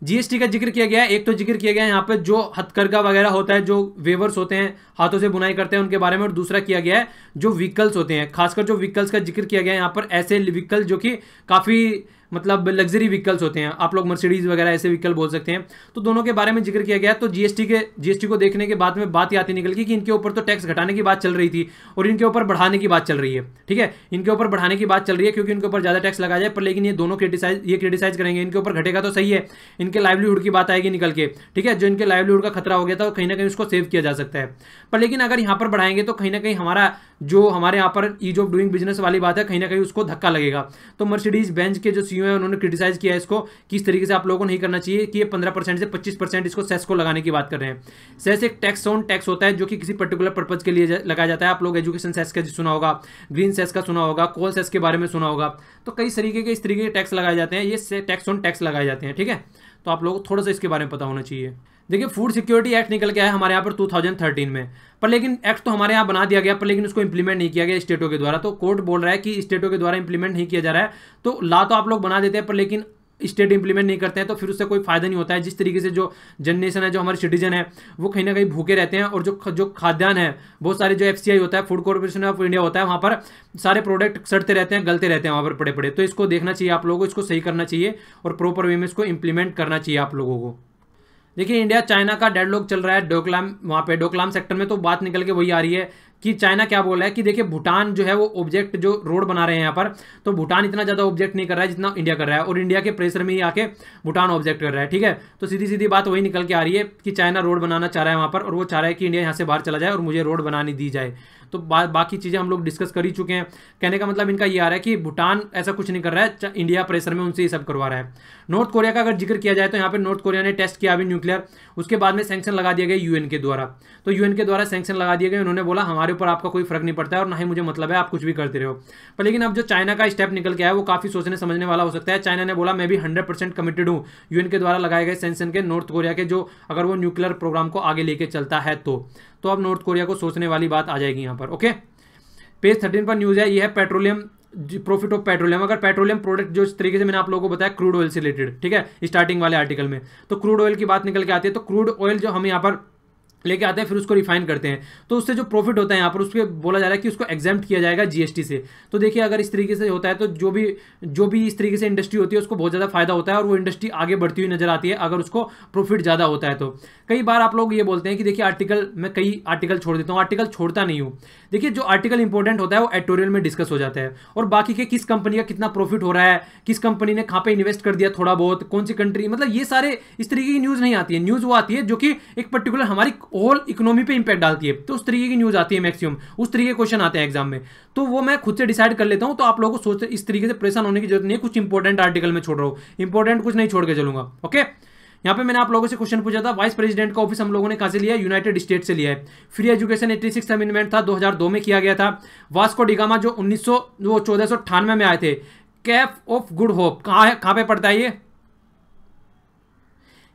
जीएसटी का जिक्र किया गया है, एक तो जिक्र किया गया है यहाँ पे जो हथकरघा वगैरह होता है, जो वेवर्स होते हैं, हाथों से बुनाई करते हैं, उनके बारे में, और दूसरा किया गया है जो व्हीकल्स होते हैं, खासकर जो व्हीकल्स का जिक्र किया गया है यहाँ पर, ऐसे व्हीकल जो कि काफ़ी मतलब लग्जरी व्हीकल्स होते हैं, आप लोग मर्सिडीज वगैरह ऐसे व्हीकल बोल सकते हैं, तो दोनों के बारे में जिक्र किया गया। तो जीएसटी को देखने के बाद में बात आती निकल गई कि इनके ऊपर तो टैक्स घटाने की बात चल रही थी और इनके ऊपर बढ़ाने की बात चल रही है, ठीक है। इनके ऊपर बढ़ाने की बात चल रही है क्योंकि इनके ऊपर ज़्यादा टैक्स लगाया जाए, पर लेकिन ये दोनों क्रिटिसाइज करेंगे, इनके ऊपर घटेगा तो सही है, इनके लाइवलीहुड की बात आएगी निकल के, ठीक है। जो इनके लाइवलीहुड का खतरा हो गया था कहीं ना कहीं उसको सेव किया जा सकता है। पर लेकिन अगर यहाँ पर बढ़ाएंगे तो कहीं ना कहीं हमारे यहाँ पर ईज ऑफ डूइंग बिजनेस वाली बात है, कहीं ना कहीं उसको धक्का लगेगा। तो मर्सिडीज बेंज के जो सीईओ है उन्होंने क्रिटिसाइज किया इसको किस तरीके से आप लोगों को नहीं करना चाहिए कि ये 15% से 25% इसको सेस को लगाने की बात कर रहे हैं। सेस एक टैक्स ऑन टैक्स होता है जो कि किसी पर्टिकुलर पर्पज के लिए लगाया जाता है। आप लोग एजुकेशन सेस का सुना होगा, ग्रीन सेस का सुना होगा, कोल सेस के बारे में सुना होगा, तो कई तरीके के इस तरीके के टैक्स लगाए जाते हैं, ये टैक्स ऑन टैक्स लगाए जाते हैं, ठीक है। तो आप लोगों को थोड़ा सा इसके बारे में पता होना चाहिए। देखिए फूड सिक्योरिटी एक्ट निकल के आया हमारे यहाँ पर 2013 में, पर लेकिन एक्ट तो हमारे यहाँ बना दिया गया, पर लेकिन उसको इंप्लीमेंट नहीं किया गया स्टेटों के द्वारा। तो कोर्ट बोल रहा है कि स्टेटों के द्वारा इंप्लीमेंट नहीं किया जा रहा है, तो लॉ तो आप लोग बना देते हैं पर लेकिन स्टेट इंप्लीमेंट नहीं करते हैं, तो फिर उससे कोई फायदा नहीं होता है। जिस तरीके से जो जनरेशन है, जो हमारे सिटीजन है, वो कहीं ना कहीं भूखे रहते हैं, और जो खाद्यान्न है, बहुत सारे जो FCI होता है, फूड कॉर्पोरेशन ऑफ इंडिया होता है, वहाँ पर सारे प्रोडक्ट सड़ते रहते हैं, गलते रहते हैं वहाँ पर पड़े पड़े। तो इसको देखना चाहिए आप लोगों को, इसको सही करना चाहिए और प्रॉपर वे में इसको इंप्लीमेंट करना चाहिए आप लोगों को। देखिए इंडिया चाइना का डेडलॉक चल रहा है डोकलाम, वहाँ पे डोकलाम सेक्टर में, तो बात निकल के वही आ रही है कि चाइना क्या बोल रहा है कि देखिए भूटान जो है वो ऑब्जेक्ट जो रोड बना रहे हैं यहाँ पर, तो भूटान इतना ज़्यादा ऑब्जेक्ट नहीं कर रहा है जितना इंडिया कर रहा है, और इंडिया के प्रेशर में ही आके भूटान ऑब्जेक्ट कर रहा है, ठीक है। तो सीधी सीधी बात वही निकल के आ रही है कि चाइना रोड बनाना चाह रहा है वहाँ पर, और वो चाह रहा है कि इंडिया यहाँ से बाहर चला जाए और मुझे रोड बनानी दी जाए। तो बाकी चीज़ें हम लोग डिस्कस कर ही चुके हैं। कहने का मतलब इनका ये आ रहा है कि भूटान ऐसा कुछ नहीं कर रहा है, इंडिया प्रेशर में उनसे ये सब करवा रहा है। नॉर्थ कोरिया का अगर जिक्र किया जाए तो यहाँ पे नॉर्थ कोरिया ने टेस्ट किया अभी न्यूक्लियर, उसके बाद में सैंक्शन लगा दिया गया यूएन के द्वारा। तो यूएन के द्वारा सैंक्शन लगा दिए गए, उन्होंने बोला हमारे ऊपर आपका कोई फर्क नहीं पड़ता है और ना ही मुझे मतलब है, आप कुछ भी करते रहो। पर लेकिन अब जो चाइना का स्टेप निकल के आया वो काफ़ी सोचने समझने वाला हो सकता है। चाइना ने बोला मैं भी 100% कमिटेड हूँ यूएन के द्वारा लगाए गए सैंक्शन के नॉर्थ कोरिया के, जो अगर वो न्यूक्लियर प्रोग्राम को आगे लेके चलता है तो अब नॉर्थ कोरिया को सोचने वाली बात आ जाएगी यहाँ पर। ओके, पेज 13 पर न्यूज़ है, ये है पेट्रोलियम, प्रॉफिट ऑफ पेट्रोलियम। अगर पेट्रोलियम प्रोडक्ट जो इस तरीके से मैंने आप लोगों को बताया क्रूड ऑयल से रिलेटेड, ठीक है, स्टार्टिंग वाले आर्टिकल में, तो क्रूड ऑयल की बात निकल के आती है। तो क्रूड ऑयल जो हम यहाँ पर लेके आते हैं, फिर उसको रिफाइन करते हैं, तो उससे जो प्रॉफिट होता है यहाँ पर उसके बोला जा रहा है कि उसको एग्जाम्प्ट किया जाएगा जीएसटी से। तो देखिए अगर इस तरीके से होता है तो जो भी इस तरीके से इंडस्ट्री होती है उसको बहुत ज़्यादा फायदा होता है और वो इंडस्ट्री आगे बढ़ती हुई नजर आती है अगर उसको प्रॉफिट ज़्यादा होता है तो। कई बार आप लोग ये बोलते हैं कि देखिए आर्टिकल, मैं कई आर्टिकल छोड़ देता हूँ, आर्टिकल छोड़ता नहीं हूँ। देखिए जो आर्टिकल इंपॉर्टेंट होता है वो एडिटोरियल में डिस्कस हो जाता है, और बाकी के किस कंपनी का कितना प्रॉफिट हो रहा है, किस कंपनी ने कहाँ पे इन्वेस्ट कर दिया थोड़ा बहुत, कौन सी कंट्री, मतलब ये सारे इस तरीके की न्यूज़ नहीं आती है। न्यूज़ वो आती है जो कि एक पर्टिकुलर हमारी होल इकोनॉमी पे इंपैक्ट डालती है, तो उस तरीके की न्यूज़ आती है मैक्सिमम, उस तरीके के क्वेश्चन आते हैं एग्जाम में, तो वो मैं खुद से डिसाइड कर लेता हूँ। तो आप लोगों को सोचते इस तरीके से परेशान होने की जरूरत नहीं है, कुछ इंपॉर्टेंट आर्टिकल में छोड़ रहा हूँ, इंपॉर्टेंट कुछ नहीं छोड़ के चलूंगा। ओके, यहाँ पे मैंने आप लोगों से क्वेश्चन पूछा था, वाइस प्रेसिडेंट का ऑफिस हम लोगों ने कहां से लिया है? यूनाइटेड स्टेट से लिया है। फ्री एजुकेशन 86 अमेंडमेंट था, 2002 में किया गया था। वास्को डिगामा जो 1498 में आए थे। कैप ऑफ गुड होप कहाँ पे पड़ता है?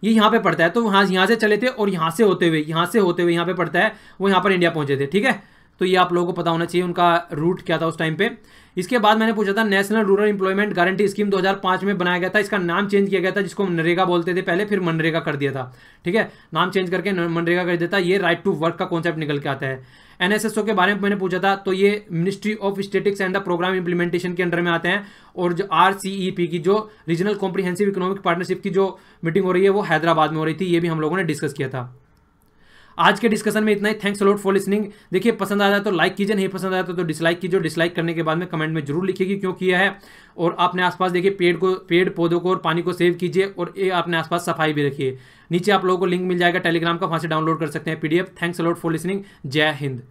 ये यहाँ पे पड़ता है, तो यहाँ से चले थे और यहाँ से होते हुए यहाँ पे पड़ता है, वो यहाँ पर इंडिया पहुंचे थे। ठीक है, तो ये आप लोगों को पता होना चाहिए उनका रूट क्या था उस टाइम पे। इसके बाद मैंने पूछा था national rural employment guarantee scheme 2005 में बनाया गया था, इसका नाम चेंज किया गया था, जिसको मनरेगा बोलते थे पहले, फिर मनरेगा कर दिया था। ठीक है, नाम चेंज करके मनरेगा कर दिया था। ये राइट टू वर्क का कॉन्सेप्ट निकल के आता है। एनएसएसओ के बारे में मैंने पूछा था, तो ये ministry of statistics and the programme implementation के अंडर में आते हैं। और जो आरसीईपी की जो रीजनल कॉम्प्रिहेंसिव इकोनॉमिक पार्टनरशिप की जो मीटिंग हो रही है वो हैदराबाद में हो रही थी, ये भी हम लोगों ने डिस्कस किया था। आज के डिस्कशन में इतना ही। Thanks a lot for listening. देखिए पसंद आया तो लाइक कीजिए, नहीं पसंद आया तो डिसलाइक कीजिए। डिसलाइक करने के बाद में कमेंट में जरूर लिखिएगी क्यों किया है। और अपने आसपास देखिए पेड़ पौधों को और पानी को सेव कीजिए, और ये अपने आसपास सफाई भी रखिए। नीचे आप लोगों को लिंक मिल जाएगा टेलीग्राम का, वहाँ से डाउनलोड कर सकते हैं PDF। Thanks a lot for listening. जय हिंद।